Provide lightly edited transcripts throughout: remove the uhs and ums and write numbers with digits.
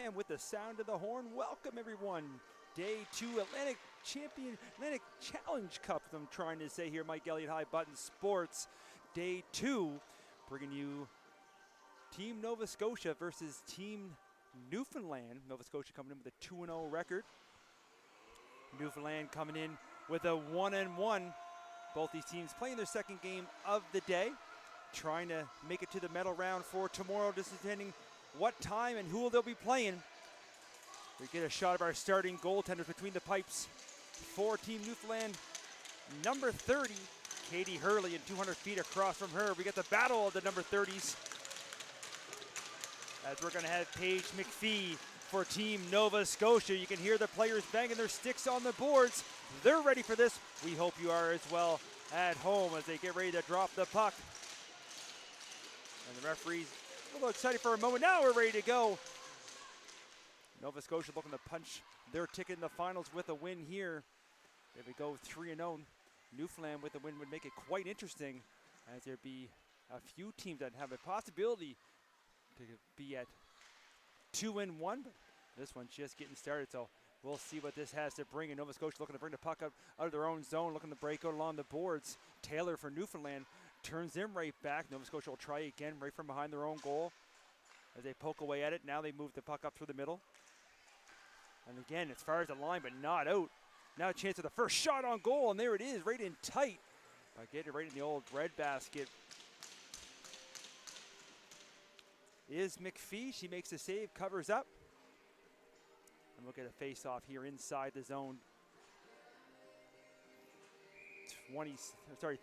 And with the sound of the horn, welcome everyone. Day 2 Atlantic Challenge Cup, I'm trying to say here, Mike Elliott, High Button Sports. Day 2, bringing you Team Nova Scotia versus Team Newfoundland. Nova Scotia coming in with a 2-0 record. Newfoundland coming in with a 1-1. Both these teams playing their second game of the day, trying to make it to the medal round for tomorrow, just depending what time and who they'll be playing. We get a shot of our starting goaltenders between the pipes for Team Newfoundland. Number 30, Katie Hurley, and 200 feet across from her, we got the battle of the number 30s. As we're going to have Paige McPhee for Team Nova Scotia. You can hear the players banging their sticks on the boards. They're ready for this. We hope you are as well at home as they get ready to drop the puck. And the referee's a little excited for a moment. Now we're ready to go. Nova Scotia looking to punch their ticket in the finals with a win here. There we go, 3-0. Newfoundland with a win would make it quite interesting, as there'd be a few teams that have a possibility to be at 2-1. But this one's just getting started, so we'll see what this has to bring. And Nova Scotia looking to bring the puck out of their own zone, looking to break out along the boards. Taylor for Newfoundland turns them right back. Nova Scotia will try again right from behind their own goal. As they poke away at it, now they move the puck up through the middle. And again, as far as the line, but not out. Now a chance of the first shot on goal, and there it is, right in tight. By getting it right in the old breadbasket is McPhee. She makes the save, covers up. And we'll get a face-off here inside the zone.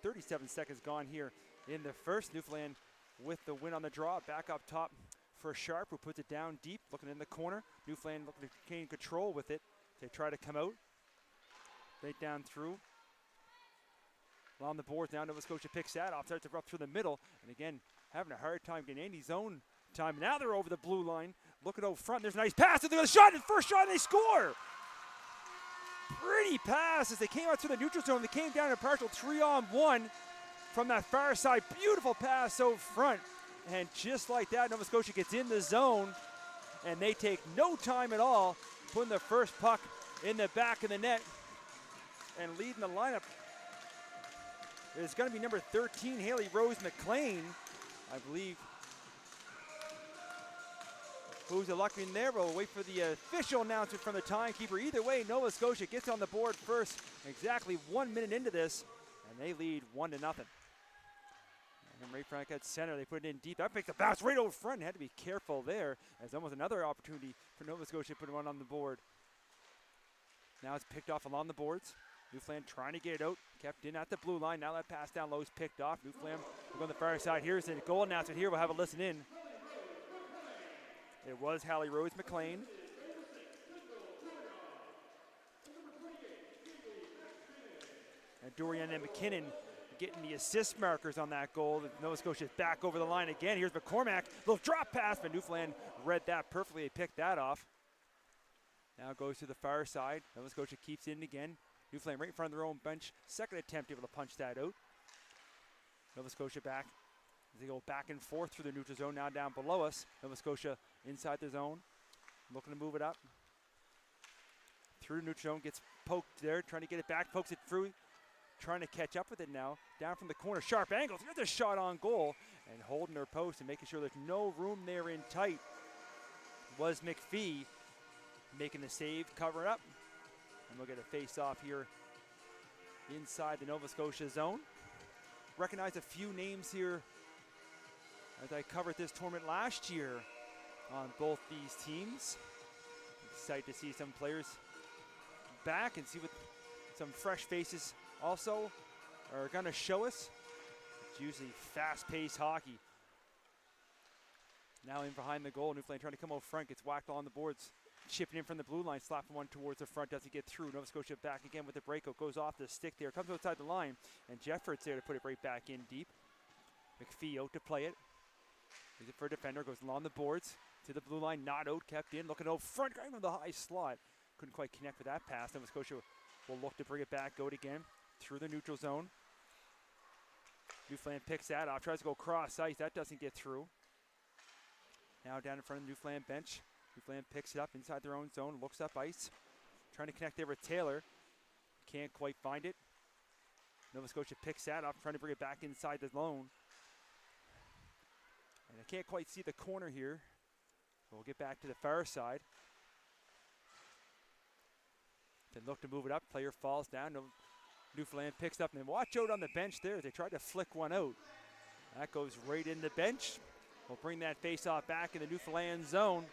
37 seconds gone here in the first. Newfoundland with the win on the draw. Back up top for Sharp, who puts it down deep, looking in the corner. Newfoundland looking to gain control with it. They try to come out. Right down through. Along the boards now, Nova Scotia picks that off, starts to up through the middle. And again, having a hard time getting any zone time. Now they're over the blue line. Looking out front, there's a nice pass. And there's a shot, and first shot, and they score. Pretty pass as they came out to the neutral zone. They came down in a partial 3-on-1 from that far side. Beautiful pass out front. And just like that, Nova Scotia gets in the zone, and they take no time at all, putting the first puck in the back of the net. And leading the lineup is going to be number 13, Haley Rose McLean, I believe. Who's a luck in there? We'll wait for the official announcement from the timekeeper. Either way, Nova Scotia gets on the board first, exactly 1 minute into this, and they lead 1-0. And right front at center, they put it in deep. That makes the bounce right over front. Had to be careful there, as almost another opportunity for Nova Scotia to put one on the board. Now it's picked off along the boards. Newfoundland trying to get it out, kept in at the blue line. Now that pass down low is picked off. Newfoundland will go on the far side. Here's the goal announcement here. We'll have a listen in. It was Hallie Rose McLean. And Dorian and McKinnon getting the assist markers on that goal. Nova Scotia is back over the line again. Here's McCormack. Little drop pass, but Newfoundland read that perfectly. They picked that off. Now goes to the far side. Nova Scotia keeps in again. Newfoundland right in front of their own bench. Second attempt able to punch that out. Nova Scotia back. They go back and forth through the neutral zone. Now down below us. Nova Scotia inside the zone. Looking to move it up. Through the neutral zone. Gets poked there. Trying to get it back. Pokes it through. Trying to catch up with it now. Down from the corner. Sharp angles. Here's a shot on goal. And holding their post and making sure there's no room there in tight was McPhee. Making the save. Covering up. And we'll get a face-off here inside the Nova Scotia zone. Recognize a few names here as I covered this tournament last year on both these teams. Excited to see some players back and see what some fresh faces also are going to show us. It's usually fast-paced hockey. Now in behind the goal, Newfoundland trying to come out front, gets whacked on the boards. Chipping in from the blue line, slapping one towards the front, doesn't get through. Nova Scotia back again with the breakout, goes off the stick there, comes outside the line, and Jeffords there to put it right back in deep. McPhee out to play it. He's it for a defender, goes along the boards to the blue line, not out, kept in, looking out front, going on the high slot. Couldn't quite connect with that pass. Nova Scotia will look to bring it back, go it again, through the neutral zone. Newfoundland picks that off, tries to go cross ice, that doesn't get through. Now down in front of the Newfoundland bench. Newfoundland picks it up inside their own zone, looks up ice. Trying to connect there with Taylor. Can't quite find it. Nova Scotia picks that up, trying to bring it back inside the zone. And I can't quite see the corner here. We'll get back to the far side. They look to move it up. Player falls down. Newfoundland picks up. And then watch out on the bench there. They tried to flick one out. That goes right in the bench. We'll bring that face-off back in the Newfoundland zone.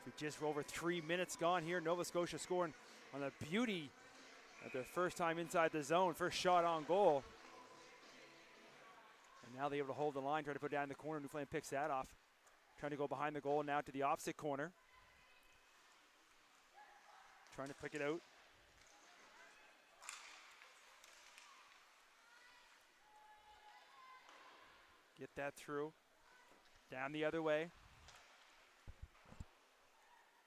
We just over 3 minutes gone here. Nova Scotia scoring on the beauty of their first time inside the zone. First shot on goal. And now they're able to hold the line, try to put it down in the corner. Newfoundland picks that off. Trying to go behind the goal now to the opposite corner. Trying to pick it out. Get that through. Down the other way.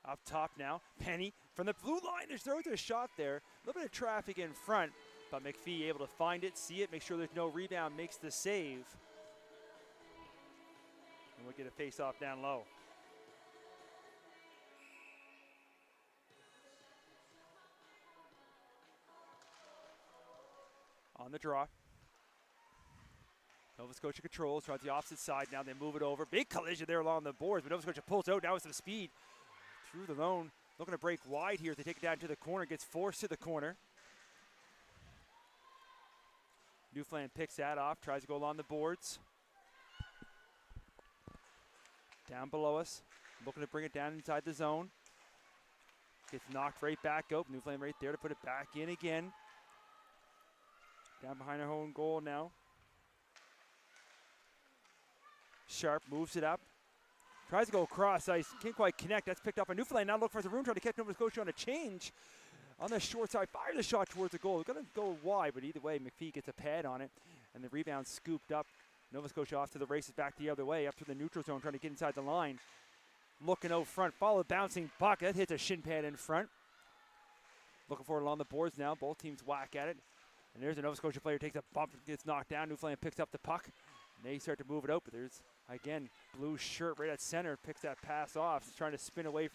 Up top now. Penny from the blue line. There's a shot there. A little bit of traffic in front. But McPhee able to find it, see it, make sure there's no rebound, makes the save. And we'll get a face-off down low. On the draw. Nova Scotia controls, tries the opposite side. Now they move it over. Big collision there along the boards, but Nova Scotia pulls out now with some speed. Through the zone, looking to break wide here. They take it down to the corner, gets forced to the corner. Newfoundland picks that off, tries to go along the boards. Down below us, looking to bring it down inside the zone. Gets knocked right back out. Newfoundland right there to put it back in again. Down behind our own goal now. Sharp moves it up. Tries to go across ice. Can't quite connect. That's picked up by Newfoundland. Now look for the room. Trying to catch Nova Scotia on a change. On the short side. Fire the shot towards the goal. They're going to go wide, but either way, McPhee gets a pad on it. And the rebound scooped up. Nova Scotia off to the races back the other way. Up to the neutral zone. Trying to get inside the line. Looking out front. Follow the bouncing puck. That hits a shin pad in front. Looking for it along the boards now. Both teams whack at it. And there's a Nova Scotia player. Takes a bump. Gets knocked down. Newfoundland picks up the puck. And they start to move it out. But there's, again, blue shirt right at center. Picks that pass off. He's trying to spin away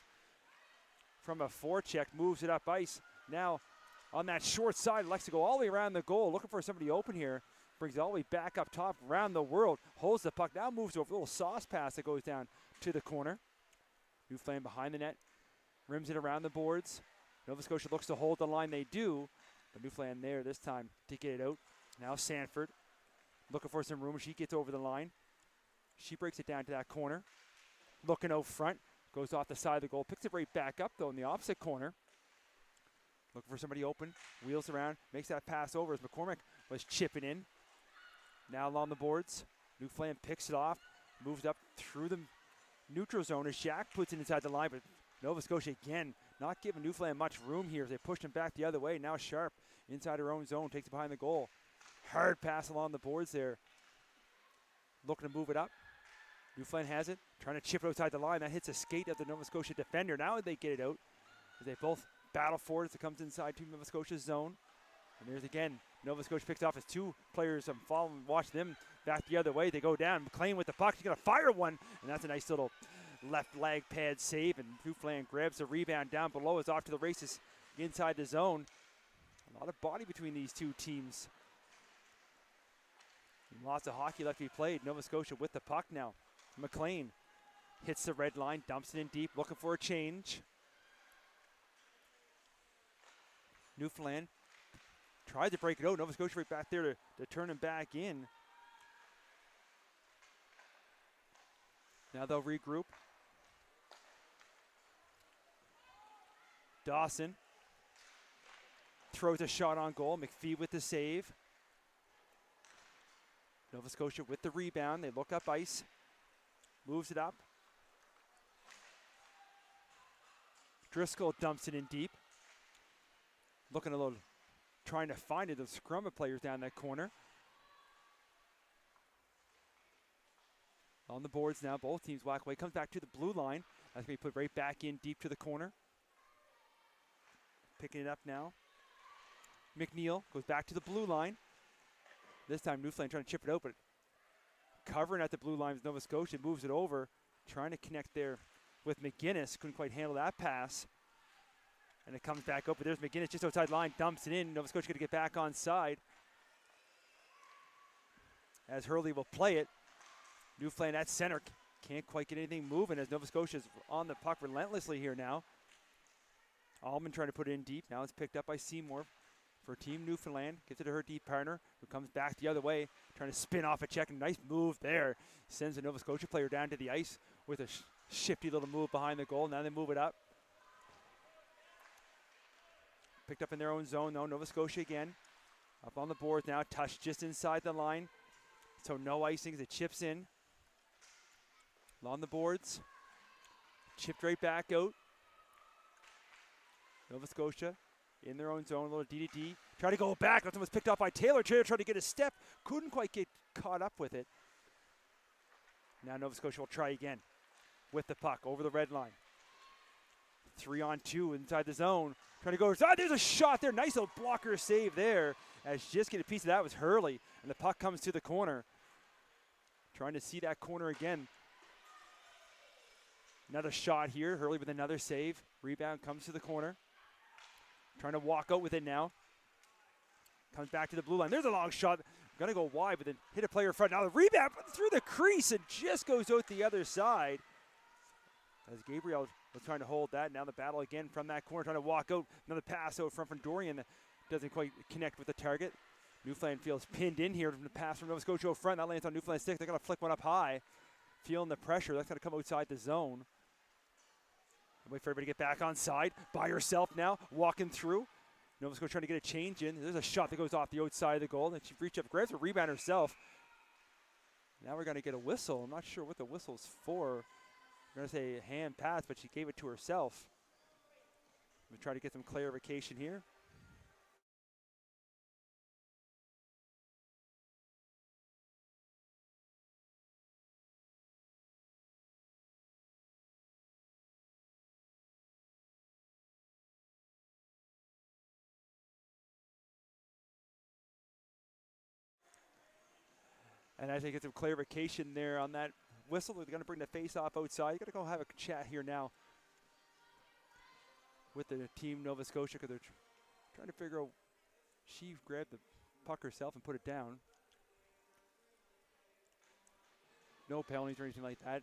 from a forecheck. Moves it up ice. Now on that short side. Likes to go all the way around the goal. Looking for somebody open here. Brings it all the way back up top. Around the world. Holds the puck. Now moves over. A little sauce pass that goes down to the corner. Newfoundland behind the net. Rims it around the boards. Nova Scotia looks to hold the line. They do. But Newfoundland there this time to get it out. Now Sanford. Looking for some room. She gets over the line. She breaks it down to that corner. Looking out front. Goes off the side of the goal. Picks it right back up, though, in the opposite corner. Looking for somebody open. Wheels around. Makes that pass over as McCormick was chipping in. Now along the boards. Newfoundland picks it off. Moves up through the neutral zone as Jack puts it inside the line. But Nova Scotia, again, not giving Newfoundland much room here as they push him back the other way. Now Sharp inside her own zone. Takes it behind the goal. Hard pass along the boards there. Looking to move it up. Newfoundland has it. Trying to chip it outside the line. That hits a skate of the Nova Scotia defender. Now they get it out. As they both battle for it as it comes inside to Nova Scotia's zone. And there's again, Nova Scotia picks off as two players following. Watch them back the other way. They go down. McLean with the puck. He's going to fire one. And that's a nice little left leg pad save. And Newfoundland grabs the rebound down below. Is off to the races inside the zone. A lot of body between these two teams. Lots of hockey left to be played. Nova Scotia with the puck now. McLean hits the red line, dumps it in deep, looking for a change. Newfoundland tried to break it out. Nova Scotia right back there to turn him back in. Now they'll regroup. Dawson throws a shot on goal. McPhee with the save. Nova Scotia with the rebound. They look up ice. Moves it up. Driscoll dumps it in deep. Looking a little, trying to find it. The scrum of players down that corner. On the boards now. Both teams whack away. Comes back to the blue line. That's going to be put right back in deep to the corner. Picking it up now. McNeil goes back to the blue line. This time Newfoundland trying to chip it out, but covering at the blue line is Nova Scotia. Moves it over. trying to connect there with McGinnis. Couldn't quite handle that pass. And it comes back up, but there's McGinnis just outside line, dumps it in. Nova Scotia going to get back on side. As Hurley will play it. Newfoundland at center. Can't quite get anything moving as Nova Scotia's on the puck relentlessly here now. Allman trying to put it in deep. Now it's picked up by Seymour for Team Newfoundland. Gives it to her deep partner, who comes back the other way, trying to spin off a check. Nice move there. Sends the Nova Scotia player down to the ice with a shifty little move behind the goal. Now they move it up. Picked up in their own zone, though. Nova Scotia again. Up on the board now. Touched just inside the line. So no icing as it chips in. On the boards. Chipped right back out. Nova Scotia in their own zone. A little D-to-D. Try to go back. That one was picked off by Taylor. Taylor tried to get a step. Couldn't quite get caught up with it. Now Nova Scotia will try again with the puck over the red line. 3-on-2 inside the zone. Trying to go inside. There's a shot there. Nice little blocker save there. As just get a piece of that was Hurley. And the puck comes to the corner. Trying to see that corner again. Another shot here. Hurley with another save. Rebound comes to the corner. Trying to walk out with it now. Comes back to the blue line. There's a long shot. Going to go wide, but then hit a player in front. Now the rebound through the crease and just goes out the other side. As Gabriel was trying to hold that. Now the battle again from that corner. Trying to walk out. Another pass out from Dorian that doesn't quite connect with the target. Newfoundland feels pinned in here from the pass from Nova Scotia front. That lands on Newfoundland's stick. They're going to flick one up high. Feeling the pressure. That's going to come outside the zone. Wait for everybody to get back on side. By herself now. Walking through. Nova Scotia trying to get a change in. There's a shot that goes off the outside of the goal. And she reaches up, grabs a rebound herself. Now we're going to get a whistle. I'm not sure what the whistle's for. We're going to say a hand pass, but she gave it to herself. We'll try to get some clarification here. And I think it's some clarification there on that whistle. They're going to bring the face-off outside. You got to go have a chat here now with the team Nova Scotia because they're trying to figure out. She grabbed the puck herself and put it down. No penalties or anything like that.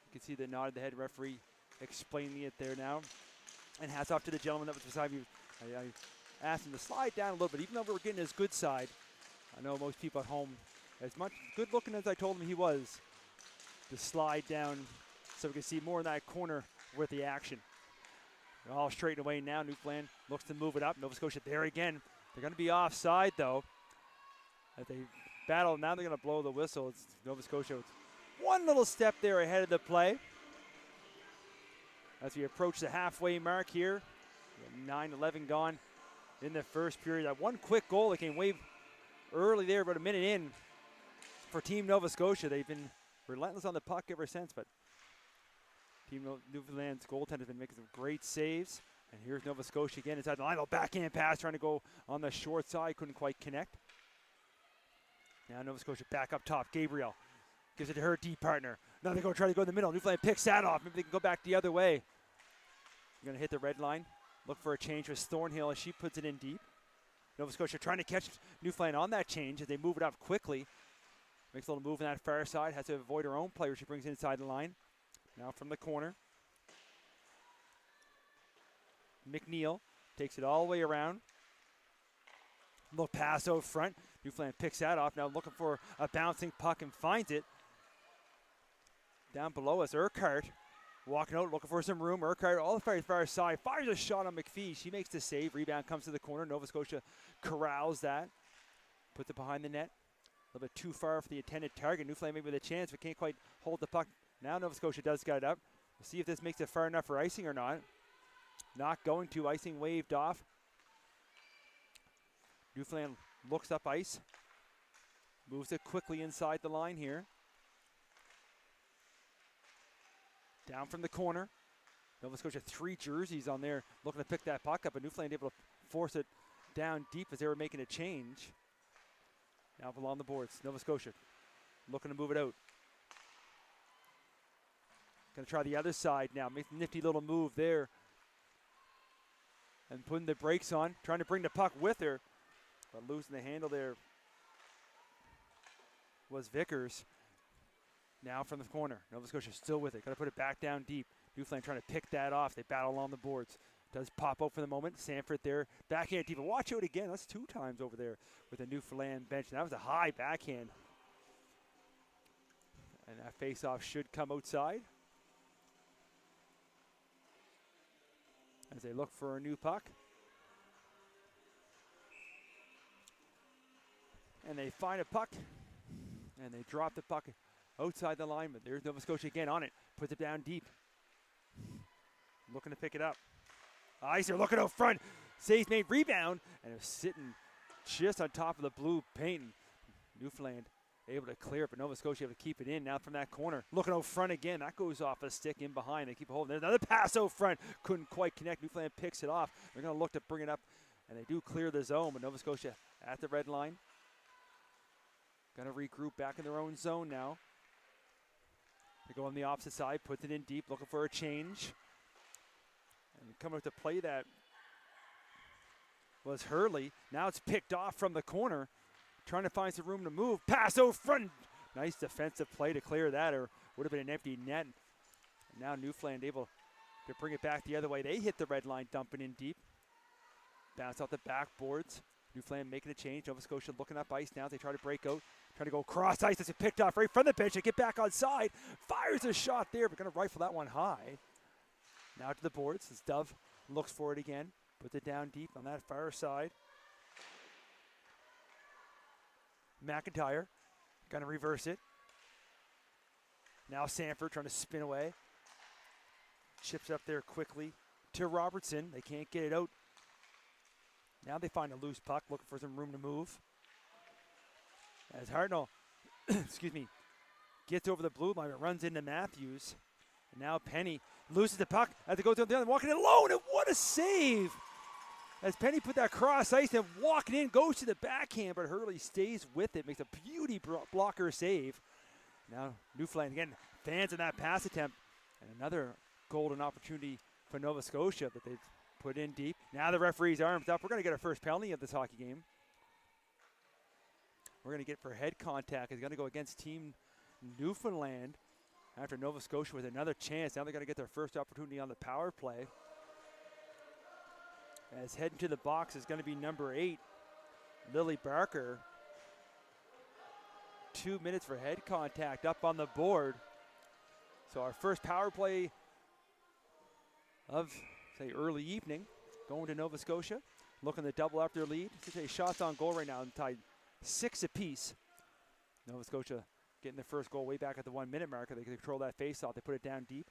You can see the nod of the head referee explaining it there now. And hats off to the gentleman that was beside me. I asked him to slide down a little bit, even though we were getting his good side. I know most people at home, as much good looking as I told him he was, to slide down so we can see more in that corner with the action. They're all straightened away now. Newfoundland looks to move it up. Nova Scotia there again. They're going to be offside though. As they battle, now they're going to blow the whistle. It's Nova Scotia with one little step there ahead of the play. As we approach the halfway mark here, 9-11 gone in the first period. That one quick goal that came way early there, about a minute in for Team Nova Scotia. They've been relentless on the puck ever since, but Team Newfoundland's goaltender has been making some great saves. And here's Nova Scotia again inside the line. A backhand pass trying to go on the short side. Couldn't quite connect. Now Nova Scotia back up top. Gabriel gives it to her D partner. Now they go try to go in the middle. Newfoundland picks that off. Maybe they can go back the other way. They're going to hit the red line. Look for a change with Thornhill as she puts it in deep. Nova Scotia trying to catch Newfoundland on that change as they move it up quickly. Makes a little move on that far side. Has to avoid her own player. She brings inside the line. Now from the corner. McNeil takes it all the way around. Little pass out front. Newfoundland picks that off. Now looking for a bouncing puck and finds it. Down below us, Urquhart walking out, looking for some room. Urquhart all the far side. Fires a shot on McPhee. She makes the save. Rebound comes to the corner. Nova Scotia corrals that. Puts it behind the net. A little bit too far for the intended target. Newfoundland maybe with a chance, but can't quite hold the puck. Now Nova Scotia does get it up. We'll see if this makes it far enough for icing or not. Not going to. Icing waved off. Newfoundland looks up ice. Moves it quickly inside the line here. Down from the corner. Nova Scotia 3 jerseys on there looking to pick that puck up, but Newfoundland able to force it down deep as they were making a change. Now along the boards. Nova Scotia looking to move it out. Going to try the other side now. Makes a nifty little move there. And putting the brakes on, trying to bring the puck with her. But losing the handle there was Vickers. Now from the corner. Nova Scotia still with it. Got to put it back down deep. Newfoundland trying to pick that off. They battle along the boards. Does pop out for the moment. Sanford there. Backhand deep. Watch out again. That's 2 times over there with the Newfoundland bench. That was a high backhand. And that face-off should come outside. As they look for a new puck. And they find a puck. And they drop the puck outside the line. But there's Nova Scotia again on it. Puts it down deep. Looking to pick it up. Iser looking out front. Saves made, rebound. And it was sitting just on top of the blue paint. Newfoundland able to clear it, but Nova Scotia able to keep it in now from that corner. Looking out front again. That goes off a stick in behind. They keep a hold. There's another pass out front. Couldn't quite connect. Newfoundland picks it off. They're going to look to bring it up, and they do clear the zone, but Nova Scotia at the red line. Going to regroup back in their own zone now. They go on the opposite side, puts it in deep, looking for a change. And coming up to play that was Hurley. Now it's picked off from the corner. Trying to find some room to move. Pass out front. Nice defensive play to clear that, or would have been an empty net. And now Newfoundland able to bring it back the other way. They hit the red line, dumping in deep. Bounce off the backboards. Newfoundland making a change. Nova Scotia looking up ice now. They try to break out. Trying to go across ice. It's picked off right from the bench. They get back on side. Fires a shot there, but going to rifle that one high. Now to the boards as Dove looks for it again. Puts it down deep on that far side. McIntyre going to reverse it. Now Sanford trying to spin away. Chips up there quickly to Robertson. They can't get it out. Now they find a loose puck, looking for some room to move. As Hartnell, excuse me, gets over the blue line, it runs into Matthews. And now Penny loses the puck as they go down the other, walking it alone, and what a save! As Penny put that cross ice and walking in, goes to the backhand, but Hurley stays with it, makes a beauty blocker save. Now Newfoundland again, fans in that pass attempt, and another golden opportunity for Nova Scotia that they've put in deep. Now the referee's arms up. We're going to get our first penalty of this hockey game. We're going to get for head contact. It's going to go against Team Newfoundland after Nova Scotia with another chance. Now they're going to get their first opportunity on the power play. As heading to the box is going to be number 8, Lily Barker. 2 minutes for head contact up on the board. So our first power play of, say, early evening going to Nova Scotia. Looking to double up their lead. Shots on goal right now and tied 6 apiece. Nova Scotia getting the first goal way back at the 1 minute marker. They can control that face-off. They put it down deep.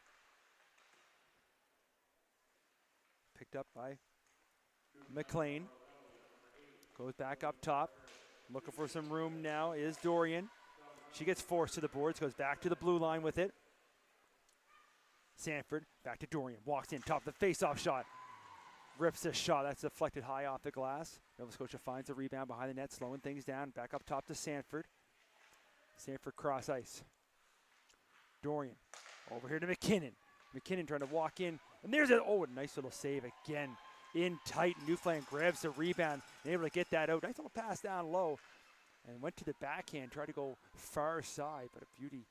Picked up by McLean. Goes back up top. Looking for some room now is Dorian. She gets forced to the boards, goes back to the blue line with it. Sanford, back to Dorian. Walks in, top of the face-off shot. Rips the shot. That's deflected high off the glass. Nova Scotia finds a rebound behind the net, slowing things down. Back up top to Sanford. Sanford cross ice. Dorian over here to McKinnon. McKinnon trying to walk in. And there's a nice little save again. In tight. Newfoundland grabs the rebound. And able to get that out. Nice little pass down low. And went to the backhand. Tried to go far side. But a beauty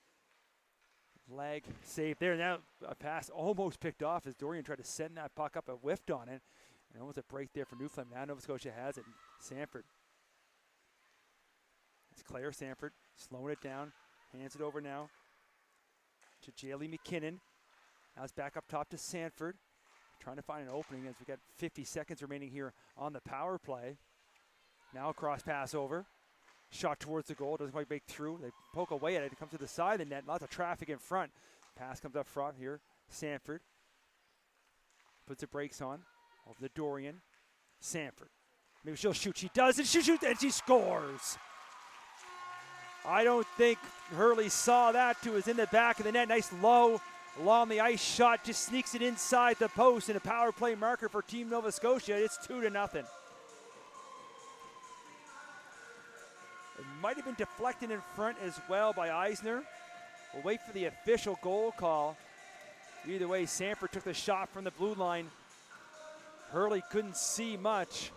leg save there. Now a pass almost picked off as Dorian tried to send that puck up and whiffed on it. And almost a break there for Newfoundland. Now Nova Scotia has it. Sanford. It's Claire Sanford slowing it down. Hands it over now to Jaylee McKinnon. Now it's back up top to Sanford. Trying to find an opening as we got 50 seconds remaining here on the power play. Now a cross pass over. Shot towards the goal. Doesn't quite break through. They poke away at it. It comes to the side of the net. Lots of traffic in front. Pass comes up front here. Sanford puts the brakes on. Over to Dorian. Sanford. Maybe she'll shoot. She does, and she shoots, and she scores. I don't think Hurley saw that. It was in the back of the net. Nice low along the ice shot. Just sneaks it inside the post, and a power play marker for Team Nova Scotia. It's 2-0. It might have been deflected in front as well by Eisner. We'll wait for the official goal call Either way, Sanford took the shot from the blue line. Hurley couldn't see much.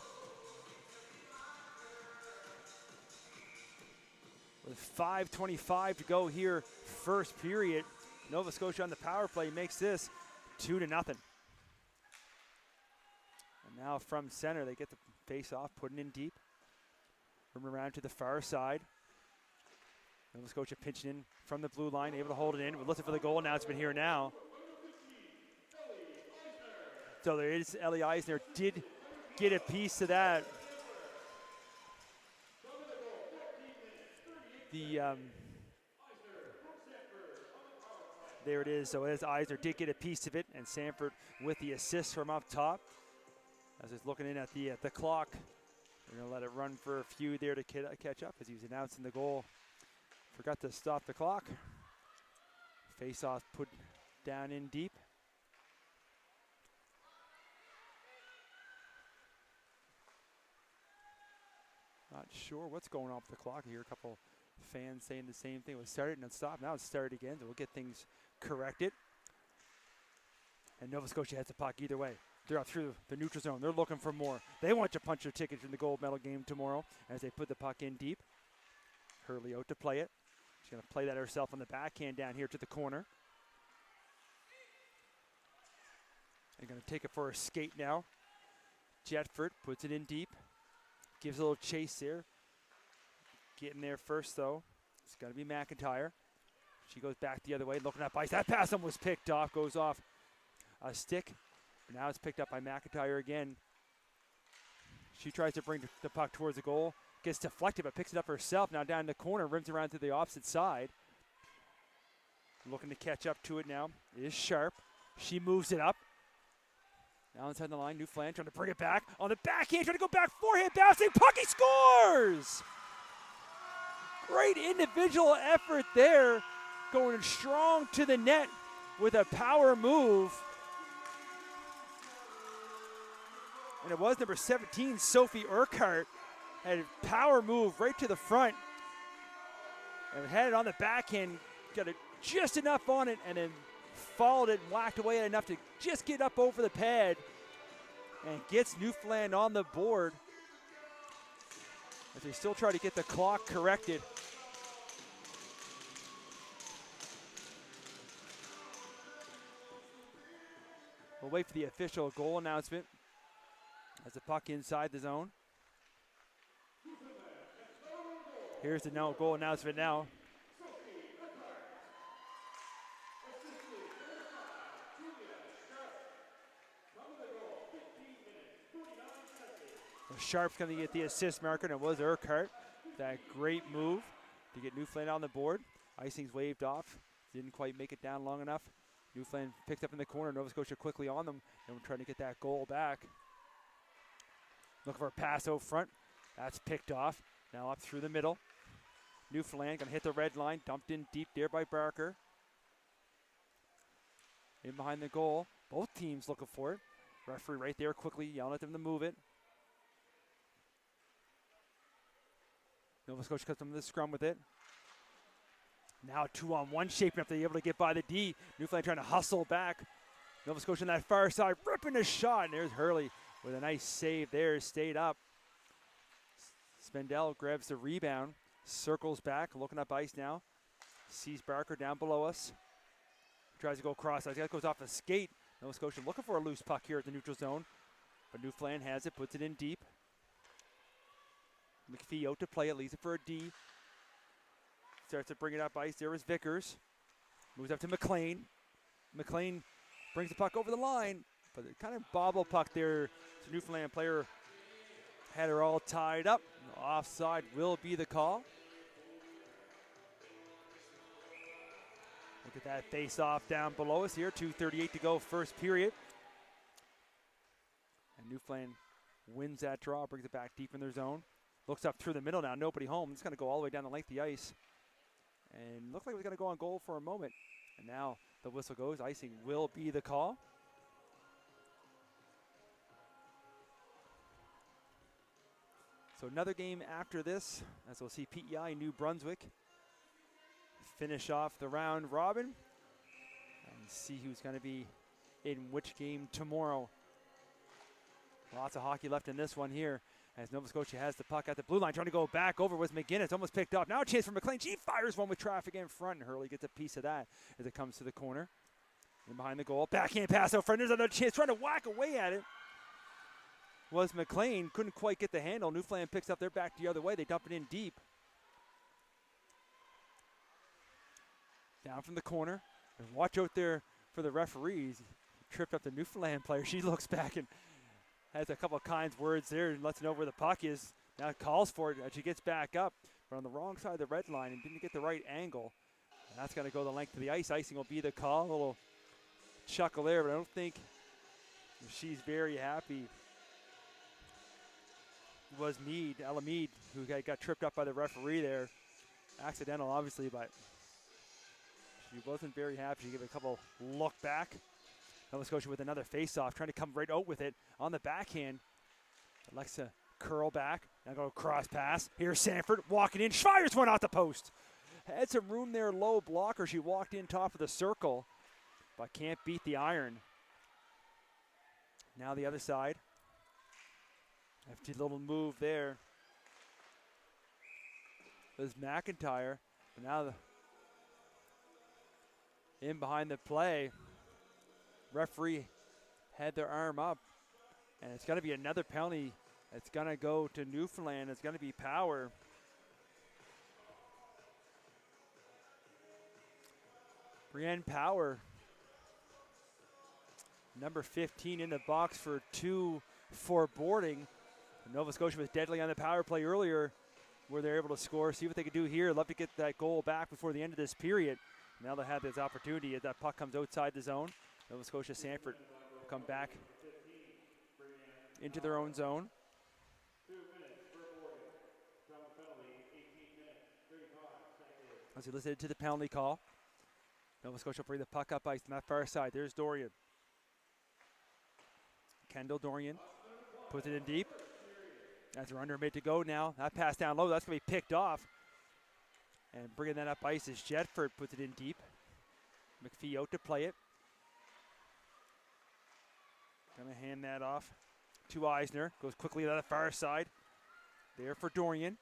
With 5:25 to go here, first period. Nova Scotia on the power play makes this 2-0. And now from center, they get the face off, putting in deep. From around to the far side. Nova Scotia pinching in from the blue line, able to hold it in. We're looking for the goal announcement here now. So there is Ellie Eisner, did get a piece of that. There it is. So as Eisner did get a piece of it, and Sanford with the assist from up top. As he's looking in at the clock, they're going to let it run for a few there to catch up as he was announcing the goal. Forgot to stop the clock. Face-off put down in deep. Not sure what's going on with the clock. I hear a couple fans saying the same thing. It was started and then stopped. Now it's started again, so we'll get things corrected. And Nova Scotia has the puck either way. They're up through the neutral zone. They're looking for more. They want to punch their ticket in the gold medal game tomorrow as they put the puck in deep. Hurley out to play it. She's going to play that herself on the backhand down here to the corner. They're going to take it for a skate now. Jetford puts it in deep. Gives a little chase there. Getting there first, though. It's going to be McIntyre. She goes back the other way, looking up ice. That pass was picked off, goes off a stick. Now it's picked up by McIntyre again. She tries to bring the puck towards the goal. Gets deflected, but picks it up herself. Now down in the corner, rims around to the opposite side. Looking to catch up to it now is Sharp. She moves it up. Now inside the line, Newfoundland trying to bring it back. On the backhand, trying to go back, forehand, bouncing, puck, he scores! Great individual effort there. Going strong to the net with a power move. And it was number 17, Sophie Urquhart. Had a power move right to the front. And had it on the backhand, got it just enough on it, and then followed it and whacked away enough to just get up over the pad. And gets Newfoundland on the board. As they still try to get the clock corrected. We'll wait for the official goal announcement. As the puck inside the zone. Here's the goal announcement now. Sharp's going to get the assist marker, and it was Urquhart. That great move to get Newfoundland on the board. Icing's waved off. Didn't quite make it down long enough. Newfoundland picked up in the corner. Nova Scotia quickly on them, and we're trying to get that goal back. Looking for a pass out front. That's picked off. Now up through the middle. Newfoundland going to hit the red line. Dumped in deep there by Barker. In behind the goal. Both teams looking for it. Referee right there quickly yelling at them to move it. Nova Scotia comes from the scrum with it. Now 2-on-1 shaping up. They're able to get by the D. Newfoundland trying to hustle back. Nova Scotia on that far side, ripping a shot. And there's Hurley with a nice save there. Stayed up. Spendell grabs the rebound. Circles back, looking up ice now. Sees Barker down below us. Tries to go across. That goes off a skate. Nova Scotia looking for a loose puck here at the neutral zone. But Newfoundland has it, puts it in deep. McPhee out to play it, leaves it for a D. Starts to bring it up ice. There is Vickers. Moves up to McLean. McLean brings the puck over the line, but it kind of bobble puck there. The Newfoundland player had her all tied up. Offside will be the call. Look at that face-off down below us here. 2:38 to go, first period. And Newfoundland wins that draw, brings it back deep in their zone. Looks up through the middle now, nobody home. It's going to go all the way down the length of the ice. And looked like it was going to go on goal for a moment. And now the whistle goes. Icing will be the call. So another game after this, as we'll see PEI New Brunswick finish off the round robin. And And see who's going to be in which game tomorrow. Lots of hockey left in this one here as Nova Scotia has the puck at the blue line, trying to go back over with McGinnis. Almost picked up. Now a chance for McLean. She fires one with traffic in front, and Hurley gets a piece of that as it comes to the corner. And behind the goal, backhand pass out front. There's another chance, trying to whack away at it. Was McLean, couldn't quite get the handle. Newfoundland picks up their back the other way. They dump it in deep. Down from the corner. And watch out there for the referees. He tripped up the Newfoundland player. She looks back and has a couple of kind words there and lets know where the puck is. Now calls for it as she gets back up, but on the wrong side of the red line and didn't get the right angle. And that's going to go the length of the ice. Icing will be the call. A little chuckle there, but I don't think she's very happy. It was Mead, Ella Mead, who got tripped up by the referee there. Accidental, obviously, but she wasn't very happy. She gave it a couple look back. Nova Scotia with another face-off, trying to come right out with it on the backhand. Alexa curl back, now go cross pass. Here's Sanford walking in, fires one off the post. Had some room there, low blocker. She walked in top of the circle, but can't beat the iron. Now the other side. Hefty little move there. There's McIntyre, but now in behind the play. Referee had their arm up, and it's going to be another penalty. It's going to go to Newfoundland. It's going to be Power. Brienne Power, number 15 in the box for 2 for boarding. Nova Scotia was deadly on the power play earlier where they're able to score. See what they can do here. Love to get that goal back before the end of this period. Now they have this opportunity as that puck comes outside the zone. Nova Scotia Sanford will come back into their own zone. As we listen to the penalty call, Nova Scotia will bring the puck up ice on that far side. There's Dorian. Kendall Dorian puts it in deep. As they're under mid to go now. That pass down low, that's going to be picked off. And bringing that up ice is Jetford, puts it in deep. McPhee out to play it. Gonna hand that off to Eisner. Goes quickly to the far side. There for Dorian.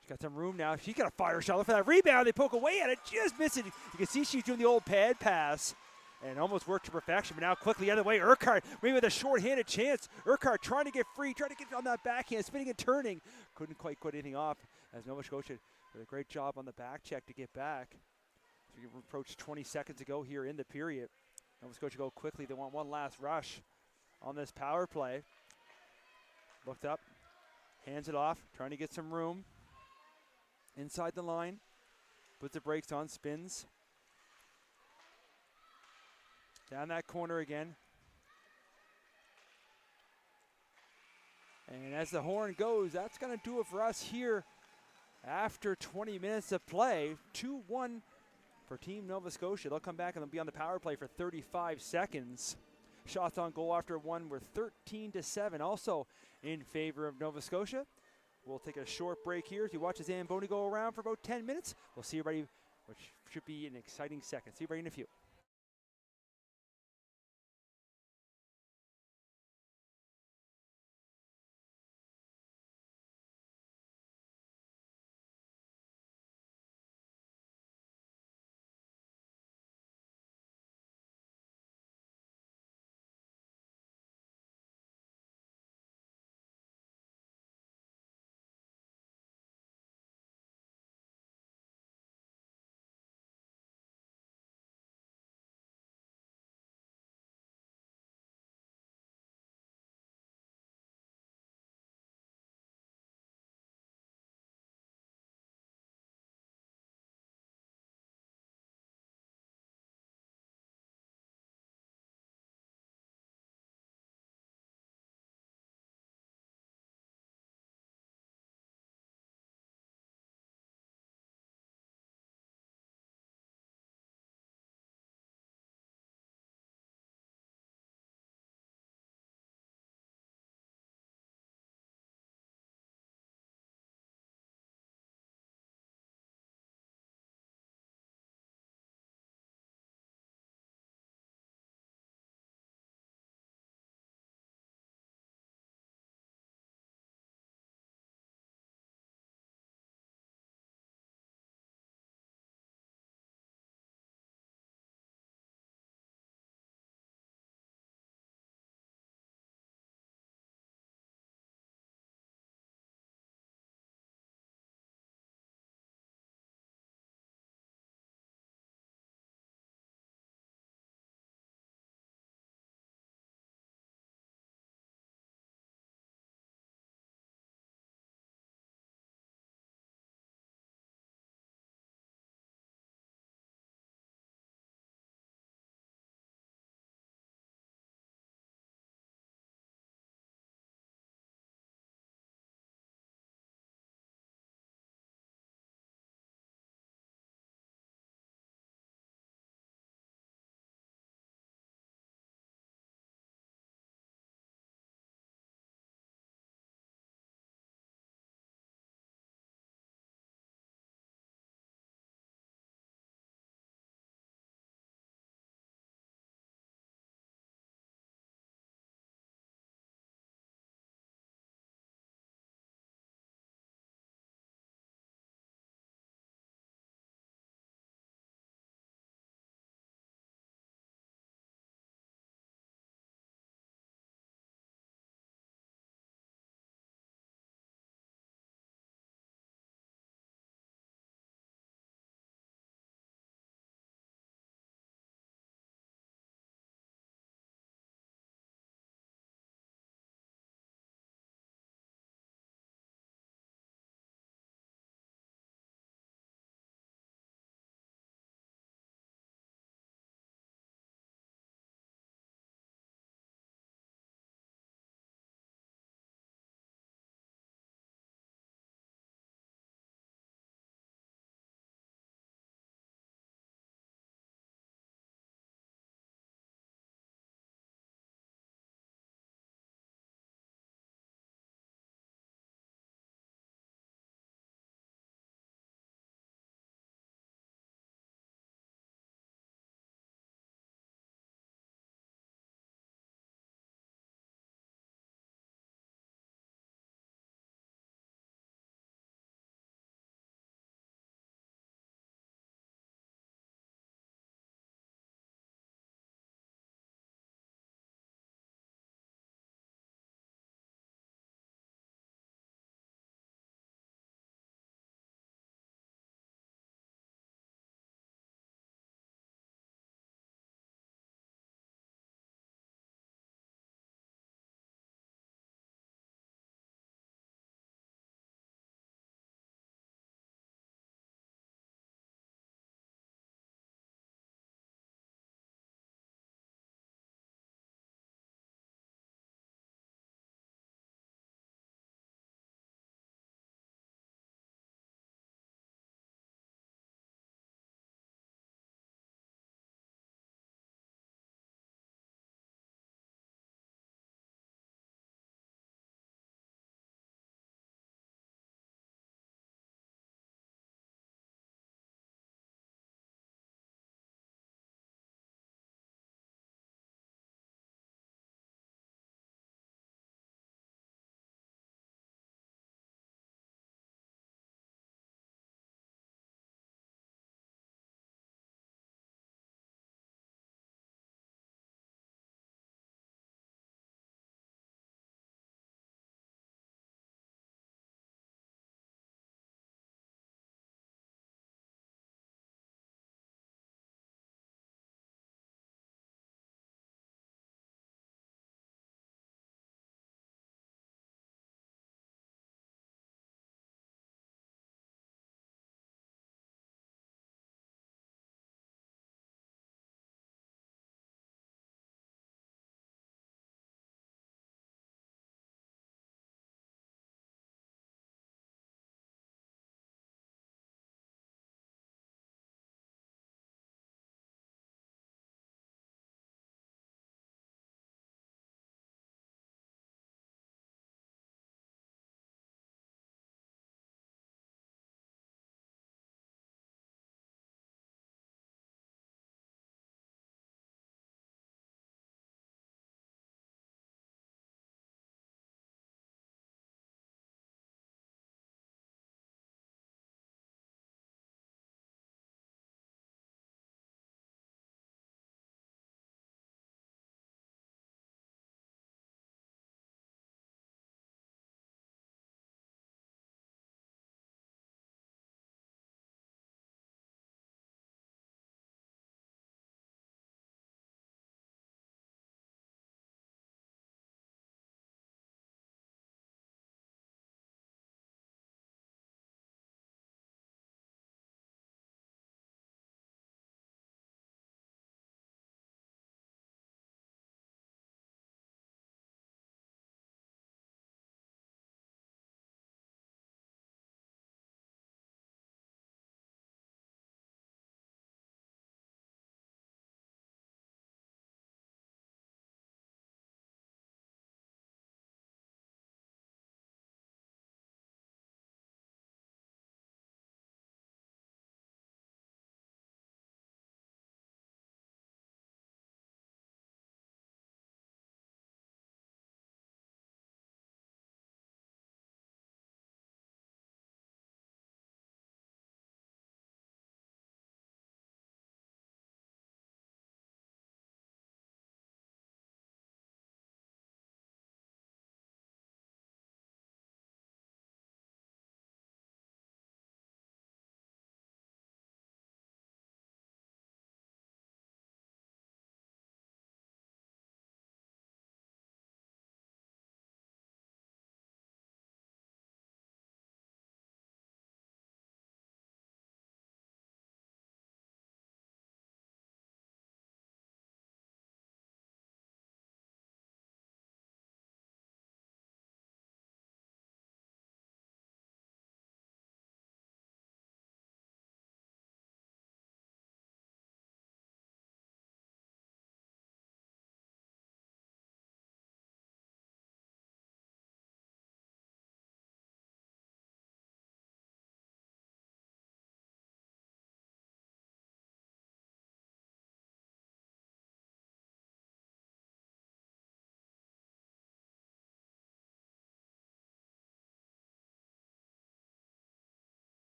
She's got some room now. She's got a fire shot. Look for that rebound. They poke away at it. Just miss it. You can see she's doing the old pad pass. And almost worked to perfection. But now quickly the other way. Urquhart, maybe with a short-handed chance. Urquhart trying to get free. Trying to get on that backhand. Spinning and turning. Couldn't quite get anything off. As Nova Scotia did a great job on the back check to get back. So we approached 20 seconds ago here in the period. Nova Scotia go quickly. They want one last rush on this power play. Looked up, hands it off, trying to get some room. Inside the line, puts the brakes on, spins. Down that corner again. And as the horn goes, that's going to do it for us here after 20 minutes of play. 2-1 for Team Nova Scotia. They'll come back and they'll be on the power play for 35 seconds. Shots on goal after one were 13-7, also in favor of Nova Scotia. We'll take a short break here as you watch the Zamboni go around for about 10 minutes. We'll see everybody, which should be an exciting second. See everybody in a few.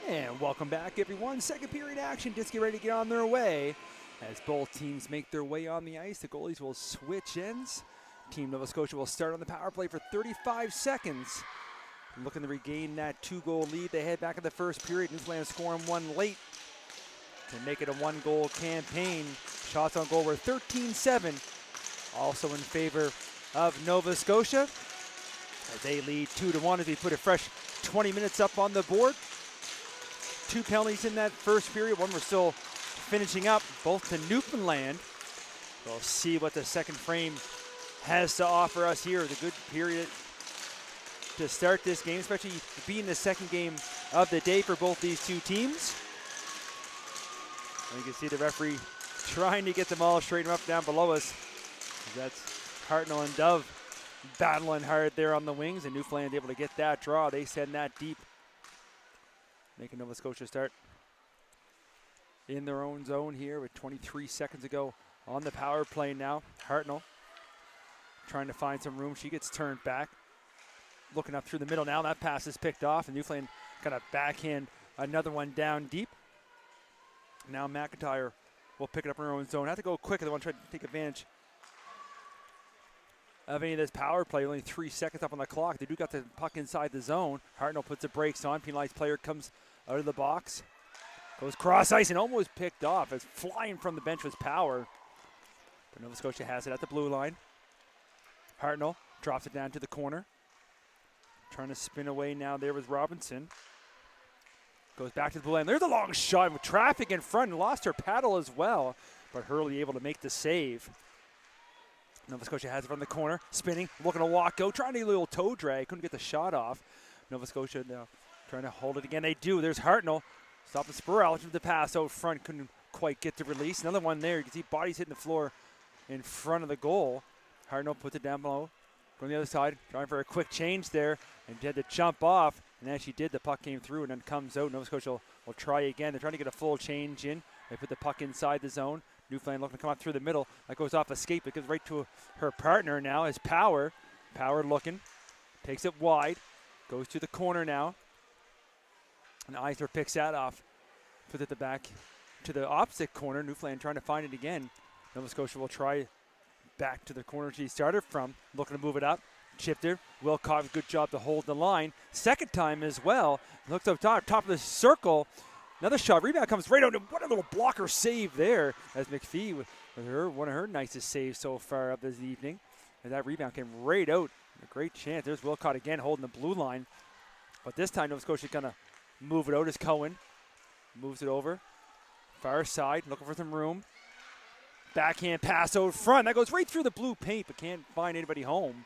And welcome back, everyone. Second period action just get ready to get on their way. As both teams make their way on the ice, the goalies will switch ends. Team Nova Scotia will start on the power play for 35 seconds. Looking to regain that 2-goal lead. They head back in the first period. Newfoundland scoring one late to make it a 1-goal campaign. Shots on goal were 13-7. Also in favor of Nova Scotia, as they lead 2-1 as we put a fresh 20 minutes up on the board. 2 penalties in that first period. One we're still finishing up, both to Newfoundland. We'll see what the second frame has to offer us here. The good period to start this game, especially being the second game of the day for both these two teams. And you can see the referee trying to get them all straightened up down below us. That's Hartnell and Dove battling hard there on the wings, and Newfoundland able to get that draw. They send that deep, making Nova Scotia start in their own zone here with 23 seconds ago on the power play now. Hartnell trying to find some room. She gets turned back. Looking up through the middle now. That pass is picked off, and Newfoundland got a backhand another one down deep. Now McIntyre will pick it up in her own zone. Have to go quick. They want to try to take advantage of any of this power play. Only 3 seconds up on the clock. They do got the puck inside the zone. Hartnell puts the brakes on. Penalized player comes out of the box. Goes cross ice and almost picked off as flying from the bench was Power. But Nova Scotia has it at the blue line. Hartnell drops it down to the corner. Trying to spin away now there with Robinson. Goes back to the blue line. There's a long shot with traffic in front and lost her paddle as well. But Hurley able to make the save. Nova Scotia has it from the corner. Spinning, looking to walk out. Trying to do a little toe drag. Couldn't get the shot off. Nova Scotia now trying to hold it again. They do. There's Hartnell. Stop the spur out with the pass out front. Couldn't quite get the release. Another one there. You can see bodies hitting the floor in front of the goal. Hartnell puts it down below. Going the other side. Trying for a quick change there. And had to jump off. And as she did, the puck came through and then comes out. Nova Scotia will try again. They're trying to get a full change in. They put the puck inside the zone. Newfoundland looking to come up through the middle. That goes off escape. It goes right to her partner now as Power. Power looking. Takes it wide. Goes to the corner now. And Eisner picks that off. Puts it back to the opposite corner. Newfoundland trying to find it again. Nova Scotia will try back to the corner she started from. Looking to move it up. Chipped her. Wilcox, good job to hold the line. Second time as well. Looks up top of the circle. Another shot. Rebound comes right out. What a little blocker save there as McPhee with one of her nicest saves so far of this evening. And that rebound came right out. A great chance. There's Wilcott again holding the blue line. But this time Nova Scotia going to move it out as Cohen moves it over. Far side, looking for some room. Backhand pass out front. That goes right through the blue paint, but can't find anybody home.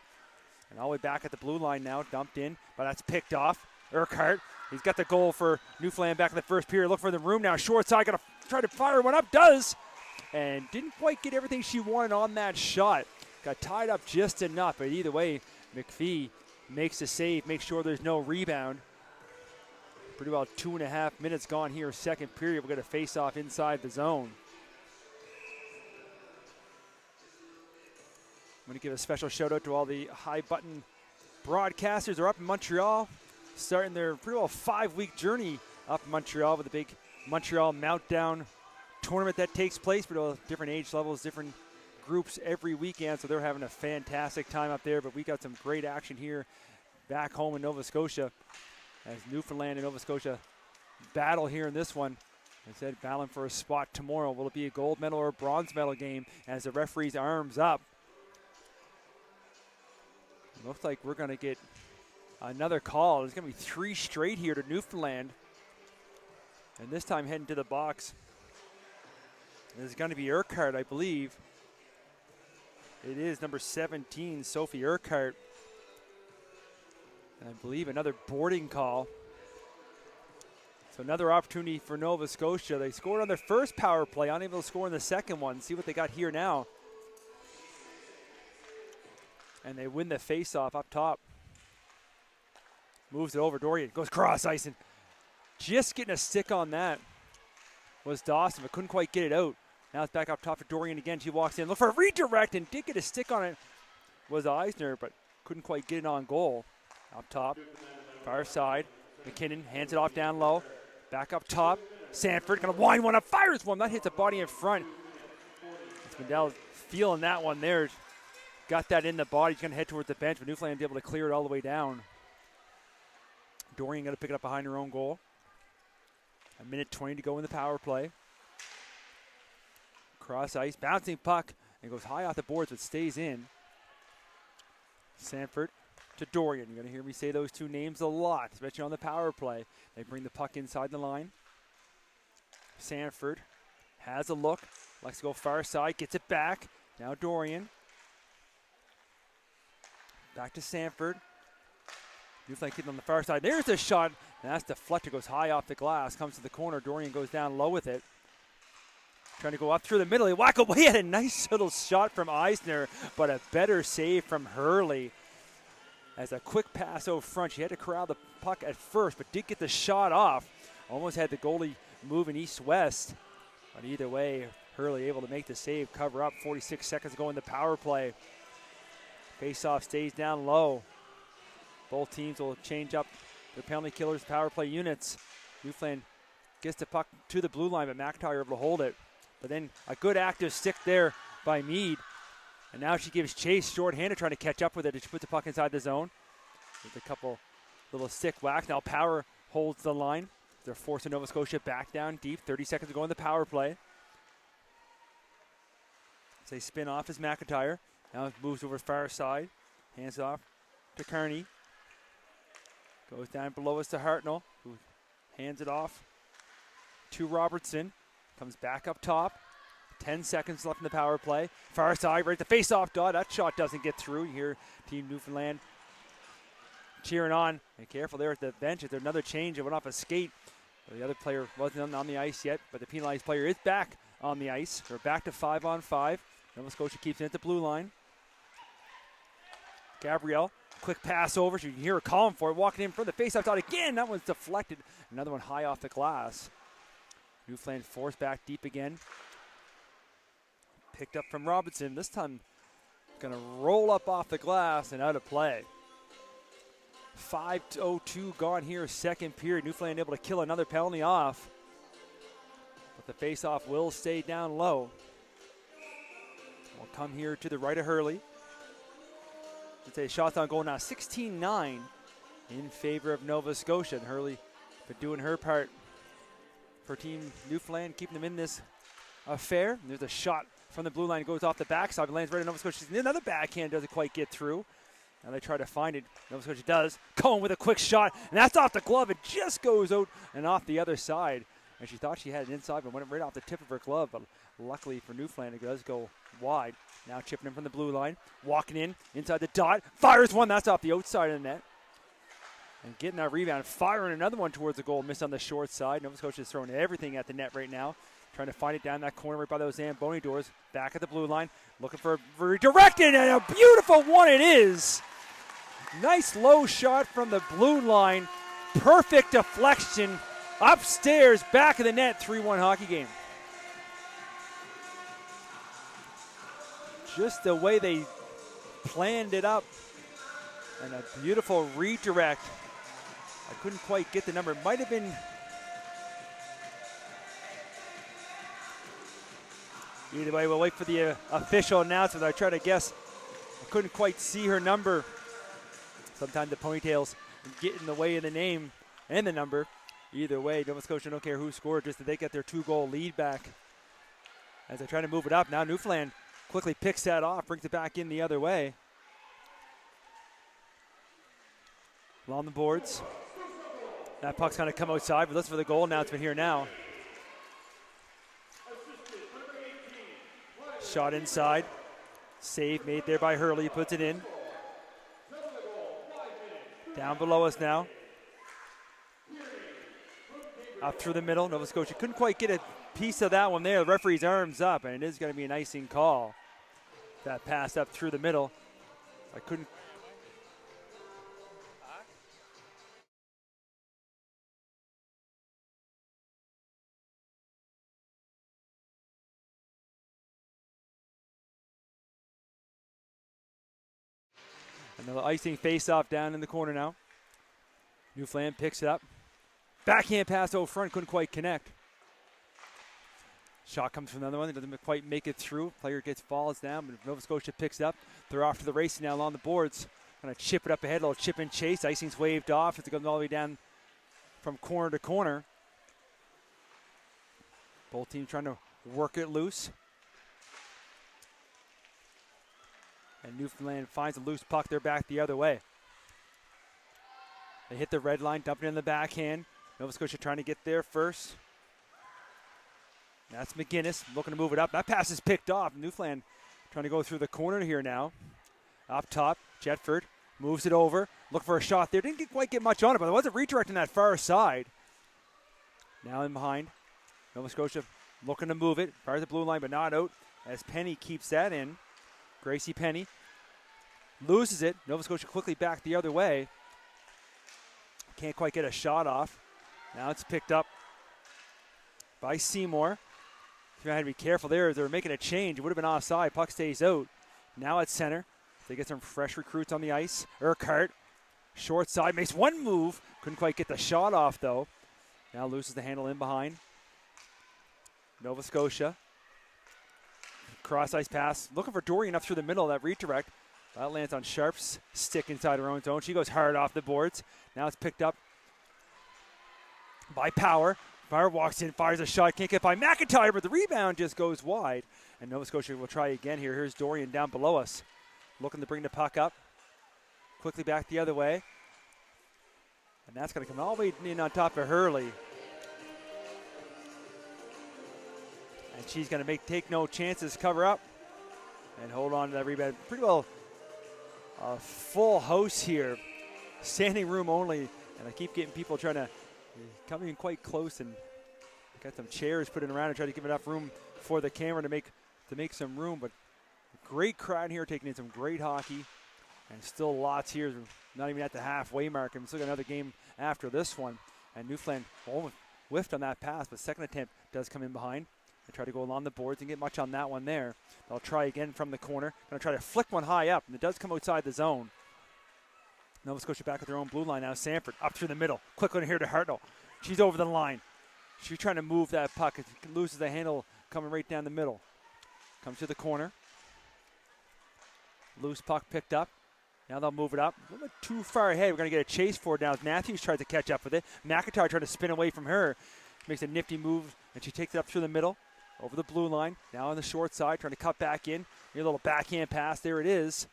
And all the way back at the blue line now, dumped in, but that's picked off. Urquhart, he's got the goal for Newfoundland back in the first period. Look for the room now. Short side, got to try to fire one up. Does. And didn't quite get everything she wanted on that shot. Got tied up just enough, but either way, McPhee makes the save, makes sure there's no rebound. Pretty well 2.5 minutes gone here, second period. We're going to face off inside the zone. I'm going to give a special shout out to all the high button broadcasters. They're up in Montreal, starting their pretty well 5-week journey up in Montreal with a big Montreal Meltdown tournament that takes place for all different age levels, different groups every weekend. So they're having a fantastic time up there. But we got some great action here back home in Nova Scotia as Newfoundland and Nova Scotia battle here in this one. I said battling for a spot tomorrow. Will it be a gold medal or a bronze medal game as the referee's arms up? Looks like we're going to get another call. There's going to be 3 straight here to Newfoundland. And this time heading to the box. There's going to be Urquhart, I believe. It is number 17, Sophie Urquhart. And I believe another boarding call. So another opportunity for Nova Scotia. They scored on their first power play, unable to score in the second one. See what they got here now. And they win the face-off up top. Moves it over. Dorian goes cross ice, and just getting a stick on that was Dawson, but couldn't quite get it out. Now it's back up top for Dorian again. She walks in, look for a redirect, and did get a stick on it. Was Eisner, but couldn't quite get it on goal. Up top, far side. McKinnon hands it off down low. Back up top. Sanford gonna wind one up, fires one. That hits the body in front. Spindell feeling that one there. Got that in the body. He's gonna head towards the bench, but Newfoundland able to clear it all the way down. Dorian gonna pick it up behind her own goal. 1:20 to go in the power play. Cross ice, bouncing puck, and goes high off the boards, but stays in. Sanford to Dorian. You're going to hear me say those two names a lot, especially on the power play. They bring the puck inside the line. Sanford has a look, likes to go far side, gets it back. Now Dorian. Back to Sanford. Newfoundland keeping on the far side. There's the shot, and that's deflected, goes high off the glass, comes to the corner. Dorian goes down low with it. Trying to go up through the middle. He whack away. He had a nice little shot from Eisner, but a better save from Hurley. As a quick pass over front. She had to corral the puck at first, but did get the shot off. Almost had the goalie moving east-west. But either way, Hurley able to make the save, cover up. 46 seconds to go in the power play. Face-off stays down low. Both teams will change up their penalty killers, power play units. Newfoundland gets the puck to the blue line, but McIntyre able to hold it. But then a good active stick there by Meade. And now she gives chase short-handed, trying to catch up with it. She puts the puck inside the zone. With a couple little stick whacks. Now Power holds the line. They're forcing Nova Scotia back down deep. 30 seconds to go in the power play. As they spin off is McIntyre. Now it moves over far side. Hands off to Kearney. Goes down below us to Hartnell, who hands it off to Robertson. Comes back up top. 10 seconds left in the power play. Far side, right, the face-off dot. That shot doesn't get through. You hear Team Newfoundland cheering on. And careful there at the bench. There's another change. It went off a skate. The other player wasn't on the ice yet, but the penalized player is back on the ice. They're back to 5-on-5. Nova Scotia keeps it at the blue line. Gabrielle, quick pass over. You can hear her calling for it. Walking in front of the face-off dot again. That one's deflected. Another one high off the glass. Newfoundland forced back deep again. Picked up from Robinson. This time going to roll up off the glass and out of play. 5:02 gone here, second period. Newfoundland able to kill another penalty off. But the face-off will stay down low. We'll come here to the right of Hurley. Let's say shots on goal now, 16-9 in favor of Nova Scotia. And Hurley been doing her part for Team Newfoundland, keeping them in this affair. And there's a shot from the blue line, goes off the backside, lands right at Nova Scotia. Another backhand, doesn't quite get through. Now they try to find it. Nova Scotia does. Cohen with a quick shot, and that's off the glove. It just goes out and off the other side. And she thought she had it inside, but went right off the tip of her glove. But luckily for Newfoundland, it does go wide. Now chipping in from the blue line, walking in, inside the dot, fires one, that's off the outside of the net. And getting that rebound, firing another one towards the goal, missed on the short side. Nova Scotia is throwing everything at the net right now. Trying to find it down that corner right by those Zamboni doors. Back at the blue line, looking for redirected, and a beautiful one it is. Nice low shot from the blue line. Perfect deflection. Upstairs, back of the net, 3-1 hockey game. Just the way they planned it up. And a beautiful redirect. I couldn't quite get the number. It might have been... Either way, we'll wait for the official announcement. I try to guess. I couldn't quite see her number. Sometimes the ponytails get in the way of the name and the number. Either way, Nova Scotia don't care who scored, just that they get their 2-goal lead back. As they try to move it up, now Newfoundland quickly picks that off, brings it back in the other way. Along the boards. That puck's going to come outside, but let's for the goal announcement here now. Shot inside. Save made there by Hurley, puts it in. Down below us now. Up through the middle. Nova Scotia couldn't quite get a piece of that one there. The referee's arms up, and it is going to be an icing call. That pass up through the middle. I couldn't. Another icing face-off down in the corner now. Newfoundland picks it up. Backhand pass over front, couldn't quite connect. Shot comes from another one. It doesn't quite make it through. Player falls down, but Nova Scotia picks it up. They're off to the race now along the boards. Going to chip it up ahead, a little chip and chase. Icing's waved off as it goes all the way down from corner to corner. Both teams trying to work it loose. And Newfoundland finds a loose puck. They're back the other way. They hit the red line, dump it in the backhand. Nova Scotia trying to get there first. That's McGinnis looking to move it up. That pass is picked off. Newfoundland trying to go through the corner here now. Up top, Jetford moves it over. Look for a shot there. Didn't quite get much on it, but there was a redirect on that far side. Now in behind. Nova Scotia looking to move it. Fires the blue line, but not out as Penny keeps that in. Gracie Penny loses it. Nova Scotia quickly back the other way. Can't quite get a shot off. Now it's picked up by Seymour. You had to be careful there. They were making a change. It would have been offside. Puck stays out. Now at center. They get some fresh recruits on the ice. Urquhart, short side, makes one move. Couldn't quite get the shot off, though. Now loses the handle in behind. Nova Scotia. Cross ice pass. Looking for Dorian up through the middle of that redirect. That lands on Sharp's stick inside her own zone. She goes hard off the boards. Now it's picked up by Power. Power walks in, fires a shot, can't get by McIntyre, but the rebound just goes wide. And Nova Scotia will try again here. Here's Dorian down below us, looking to bring the puck up. Quickly back the other way. And that's going to come all the way in on top of Hurley. And she's going to take no chances, cover up, and hold on to that rebound. Pretty well a full house here. Standing room only. And I keep getting people trying to come in quite close and got some chairs put in around and try to give enough room for the camera to make some room. But great crowd here taking in some great hockey. And still lots here, not even at the halfway mark. And still got another game after this one. And Newfoundland almost whiffed on that pass, but second attempt does come in behind. They try to go along the boards and get much on that one there. They'll try again from the corner. Going to try to flick one high up, and it does come outside the zone. Nova Scotia back at their own blue line now. Sanford up through the middle. Quick one here to Hartnell. She's over the line. She's trying to move that puck. It loses the handle coming right down the middle. Comes to the corner. Loose puck picked up. Now they'll move it up. A little bit too far ahead. We're going to get a chase for it now as Matthews tries to catch up with it. McIntyre trying to spin away from her. Makes a nifty move, and she takes it up through the middle. Over the blue line. Now on the short side, trying to cut back in. A little backhand pass. There it is.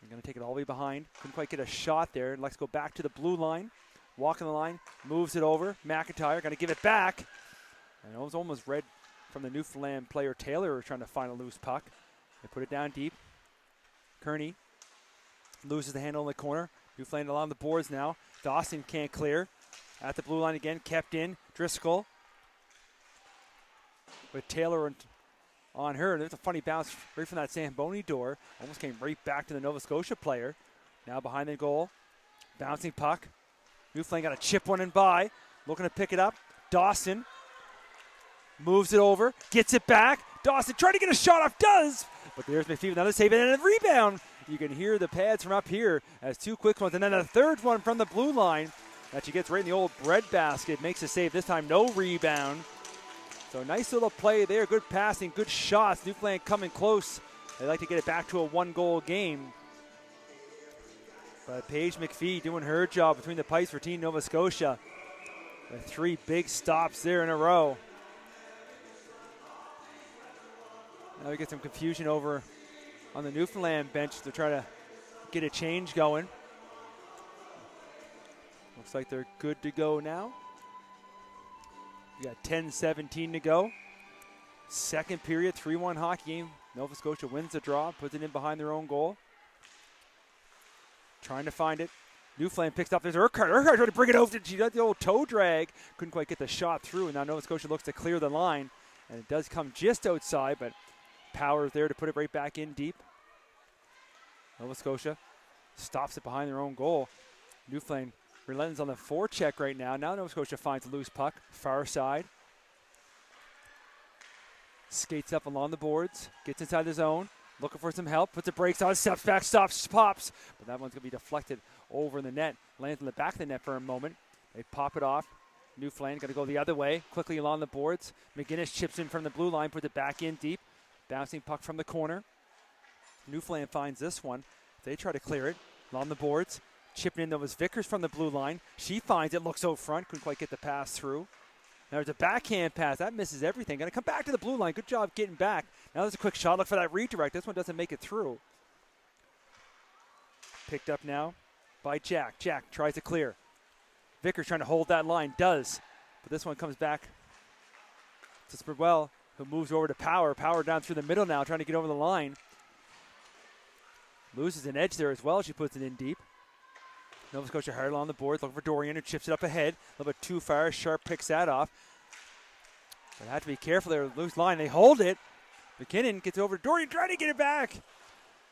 They're going to take it all the way behind. Couldn't quite get a shot there. Let's go back to the blue line. Walking the line. Moves it over. McIntyre going to give it back. And it was almost read from the Newfoundland player Taylor trying to find a loose puck. They put it down deep. Kearney loses the handle in the corner. Newfoundland along the boards now. Dawson can't clear. At the blue line again. Kept in. Driscoll. With Taylor on her. There's a funny bounce right from that Zamboni door. Almost came right back to the Nova Scotia player. Now behind the goal. Bouncing puck. Newfoundland got a chip one and by. Looking to pick it up. Dawson moves it over. Gets it back. Dawson trying to get a shot off. Does. But there's McPhee. Another save and a rebound. You can hear the pads from up here as two quick ones. And then a third one from the blue line. That she gets right in the old breadbasket. Makes a save. This time no rebound. So nice little play there, good passing, good shots. Newfoundland coming close. They like to get it back to a one-goal game. But Paige McPhee doing her job between the pipes for Team Nova Scotia. The three big stops there in a row. Now we get some confusion over on the Newfoundland bench to try to get a change going. Looks like they're good to go now. We got 10-17 to go. Second period, 3-1 hockey game. Nova Scotia wins the draw, puts it in behind their own goal. Trying to find it. Newfoundland picks up. There's Urquhart. Urquhart trying to bring it over. She does the old toe drag. Couldn't quite get the shot through, and now Nova Scotia looks to clear the line. And it does come just outside, but Power is there to put it right back in deep. Nova Scotia stops it behind their own goal. Newfoundland relents on the forecheck right now. Now Nova Scotia finds a loose puck. Far side. Skates up along the boards. Gets inside the zone. Looking for some help. Puts the brakes on. Steps back. Stops. Pops. But that one's going to be deflected over in the net. Lands in the back of the net for a moment. They pop it off. Newfoundland got to go the other way, quickly along the boards. McGinnis chips in from the blue line, puts it back in deep. Bouncing puck from the corner. Newfoundland finds this one. They try to clear it along the boards. Chipping in, though, was Vickers from the blue line. She finds it, looks out front, couldn't quite get the pass through. Now there's a backhand pass. That misses everything. Going to come back to the blue line. Good job getting back. Now there's a quick shot. Look for that redirect. This one doesn't make it through. Picked up now by Jack. Jack tries to clear. Vickers trying to hold that line. Does. But this one comes back to Spurwell, who moves over to Power. Power down through the middle now, trying to get over the line. Loses an edge there as well. She puts it in deep. Nova Scotia hard on the board, looking for Dorian, who chips it up ahead. A little bit too far. Sharp picks that off. But have to be careful there. Loose line. They hold it. McKinnon gets over to Dorian, trying to get it back.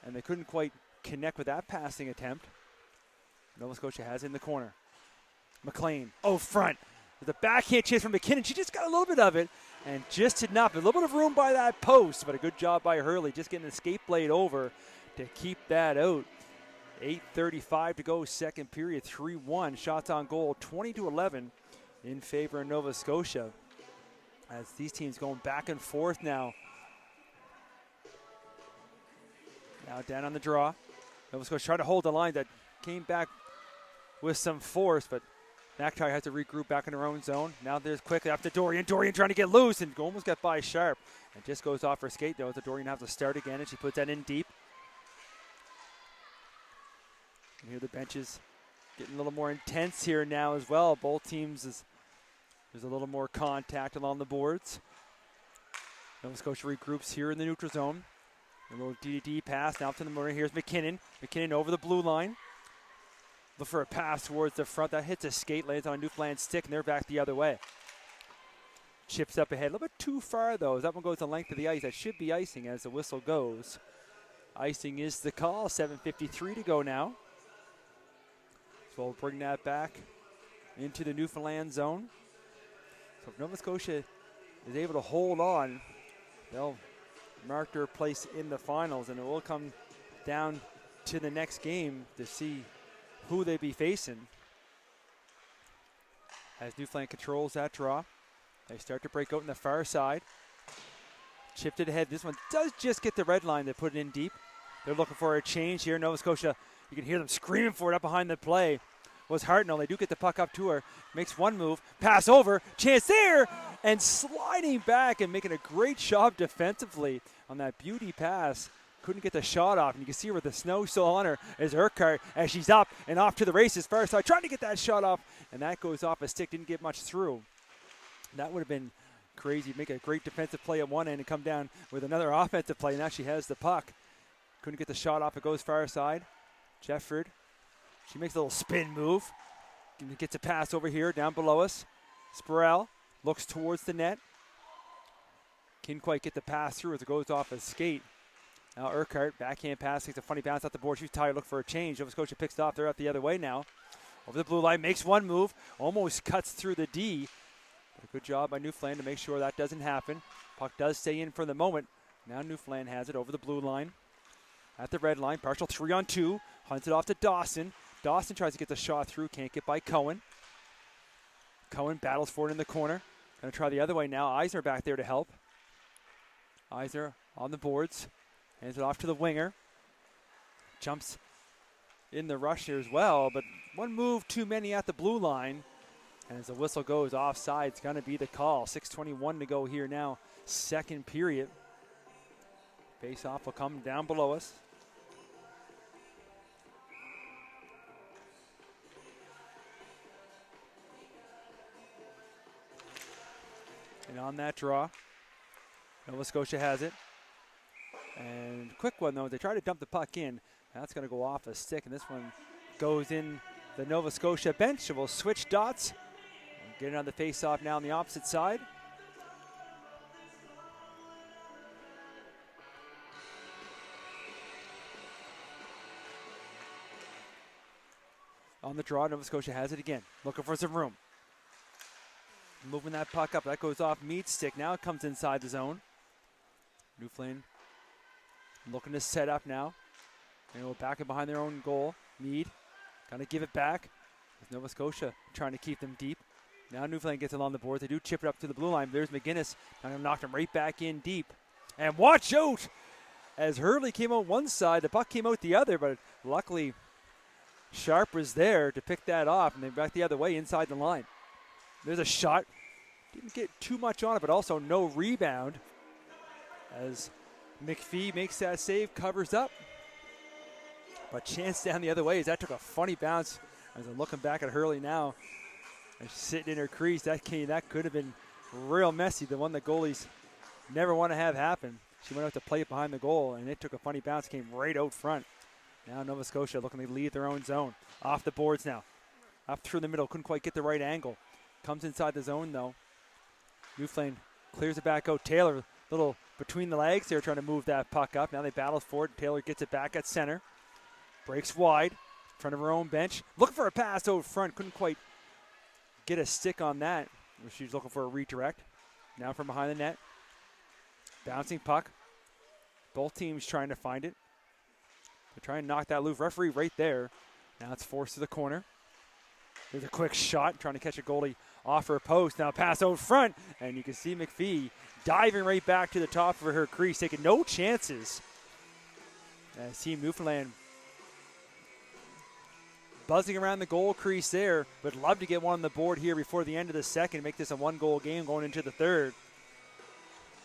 And they couldn't quite connect with that passing attempt. Nova Scotia has it in the corner. McLean, front. With a backhand chase from McKinnon. She just got a little bit of it and just enough. A little bit of room by that post, but a good job by Hurley, just getting the skate blade over to keep that out. 8:35 to go, second period, 3-1. Shots on goal, 20-11 in favor of Nova Scotia. As these teams going back and forth now. Now down on the draw. Nova Scotia trying to hold the line that came back with some force, but McIntyre has to regroup back in her own zone. Now there's quickly after Dorian. Dorian trying to get loose and almost got by Sharp. And just goes off her skate, though. So Dorian has to start again, and she puts that in deep. And here the benches getting a little more intense here now as well. Both teams, there's a little more contact along the boards. Nova Scotia regroups here in the neutral zone. A little DDD pass now to the corner. Here's McKinnon. McKinnon over the blue line. Look for a pass towards the front. That hits a skate, lands on a Newfoundland stick, and they're back the other way. Chips up ahead. A little bit too far, though. As that one goes the length of the ice. That should be icing as the whistle goes. Icing is the call. 7:53 to go now. So we'll bring that back into the Newfoundland zone. So if Nova Scotia is able to hold on, they'll mark their place in the finals, and it will come down to the next game to see who they be facing. As Newfoundland controls that draw, they start to break out in the far side. Chipped it ahead. This one does just get the red line. They put it in deep. They're looking for a change here. Nova Scotia, you can hear them screaming for it up behind the play. Was Hartnell. They do get the puck up to her. Makes one move. Pass over. Chance there. And sliding back and making a great job defensively on that beauty pass. Couldn't get the shot off. And you can see where the snow still on her is Urquhart as she's up and off to the races. Far side trying to get that shot off. And that goes off a stick. Didn't get much through. That would have been crazy. Make a great defensive play at one end and come down with another offensive play. Now she has the puck. Couldn't get the shot off. It goes far side. Jefford. She makes a little spin move. Gets a pass over here down below us. Spurrell looks towards the net. Can't quite get the pass through as it goes off a skate. Now Urquhart, backhand pass, takes a funny bounce out the board. She's tired, look for a change. Nova Scotia picks it off. They're out the other way now. Over the blue line, makes one move. Almost cuts through the D. But a good job by Newfoundland to make sure that doesn't happen. Puck does stay in for the moment. Now Newfoundland has it over the blue line. At the red line, partial 3-on-2. Hunts it off to Dawson. Dawson tries to get the shot through, can't get by Cohen. Cohen battles for it in the corner. Going to try the other way now. Eisner back there to help. Eisner on the boards. Hands it off to the winger. Jumps in the rush here as well, but one move too many at the blue line. And as the whistle goes, offside, it's going to be the call. 6:21 to go here now, second period. Face-off will come down below us. And on that draw, Nova Scotia has it. And quick one, though, they try to dump the puck in. That's going to go off a stick, and this one goes in the Nova Scotia bench. So we'll switch dots. Get it on the face-off now on the opposite side. On the draw, Nova Scotia has it again. Looking for some room. Moving that puck up. That goes off Mead's stick. Now it comes inside the zone. Newfoundland looking to set up now. And we'll back it behind their own goal. Mead going to give it back. With Nova Scotia trying to keep them deep. Now Newfoundland gets along the board. They do chip it up to the blue line. There's McGinnis. Now going to knock him right back in deep. And watch out! As Hurley came out one side, the puck came out the other, but luckily Sharp was there to pick that off, and they back the other way inside the line. There's a shot. Didn't get too much on it, but also no rebound. As McPhee makes that save, covers up. But chance down the other way as that took a funny bounce. As I'm looking back at Hurley now, and she's sitting in her crease, that could have been real messy. The one that goalies never want to have happen. She went out to play it behind the goal, and it took a funny bounce, came right out front. Now Nova Scotia looking to leave their own zone. Off the boards now. Up through the middle, couldn't quite get the right angle. Comes inside the zone though. Newfoundland clears it back out. Taylor, little between the legs there, trying to move that puck up. Now they battle for it. Taylor gets it back at center. Breaks wide, in front of her own bench. Looking for a pass out front. Couldn't quite get a stick on that. She's looking for a redirect. Now from behind the net. Bouncing puck. Both teams trying to find it. They're trying to knock that loose. Referee right there. Now it's forced to the corner. There's a quick shot, trying to catch a goalie off her post. Now pass out front, and you can see McPhee diving right back to the top of her crease, taking no chances. As Team Newfoundland buzzing around the goal crease there, but love to get one on the board here before the end of the second, make this a one-goal game going into the third.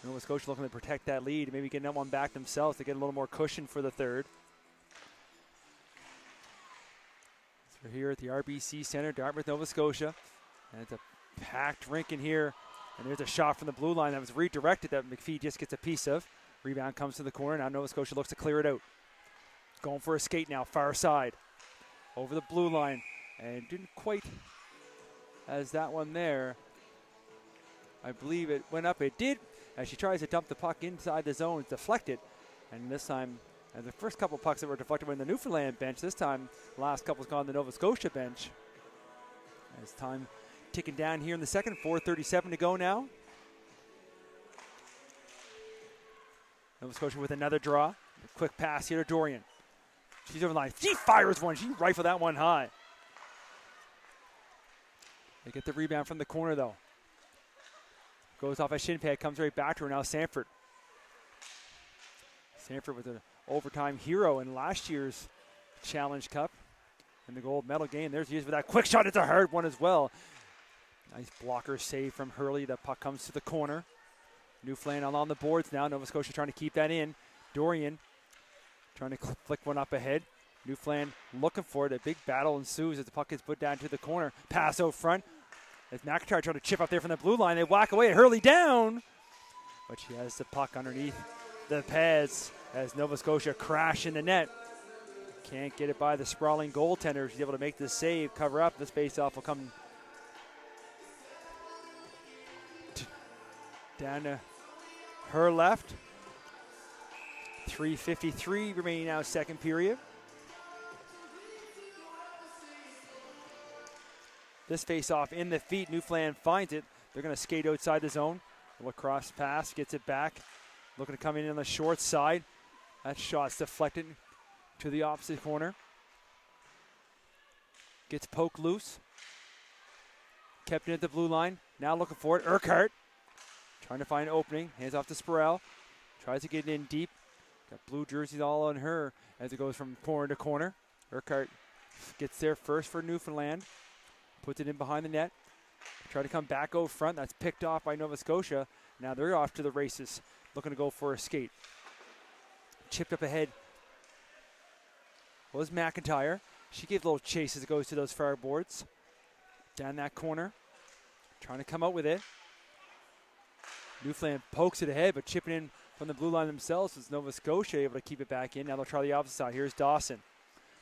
Nova Scotia looking to protect that lead, maybe getting that one back themselves to get a little more cushion for the third. So we're here at the RBC Center, Dartmouth, Nova Scotia, and it's a packed rink in here. And there's a shot from the blue line that was redirected that McPhee just gets a piece of. Rebound comes to the corner. Now Nova Scotia looks to clear it out. Going for a skate now, far side. Over the blue line. And didn't quite as that one there. I believe it went up. It did. As she tries to dump the puck inside the zone, it's deflected. And this time, and the first couple pucks that were deflected were in the Newfoundland bench. This time, the last couple's gone to the Nova Scotia bench. As time ticking down here in the second, 4:37 to go now. Nova Scotia with another draw. A quick pass here to Dorian. She's over the line. She fires one. She rifled that one high. They get the rebound from the corner, though. Goes off a shin pad, comes right back to her. Now Sanford. Sanford was an overtime hero in last year's Challenge Cup in the gold medal game. There's used for that quick shot. It's a hard one as well. Nice blocker save from Hurley. The puck comes to the corner. Newfoundland on the boards now. Nova Scotia trying to keep that in. Dorian trying to flick one up ahead. Newfoundland looking for it. A big battle ensues as the puck is put down to the corner. Pass out front. As McIntyre trying to chip up there from the blue line, they whack away. Hurley down. But she has the puck underneath the pads as Nova Scotia crash in the net. Can't get it by the sprawling goaltender. She's able to make the save, cover up. This faceoff will come down to her left. 3:53 remaining now, second period. This face-off in the feet. Newfoundland finds it. They're going to skate outside the zone. Lacrosse pass, gets it back. Looking to come in on the short side. That shot's deflected to the opposite corner. Gets poked loose. Kept in at the blue line. Now looking for it. Urquhart trying to find an opening. Hands off to Spurrell. Tries to get in deep. Got blue jerseys all on her as it goes from corner to corner. Urquhart gets there first for Newfoundland. Puts it in behind the net. Try to come back out front. That's picked off by Nova Scotia. Now they're off to the races, looking to go for a skate. Chipped up ahead was McIntyre. She gave a little chase as it goes to those far boards. Down that corner. Trying to come out with it. Newfoundland pokes it ahead, but chipping in from the blue line themselves was Nova Scotia able to keep it back in. Now they'll try the opposite side. Here's Dawson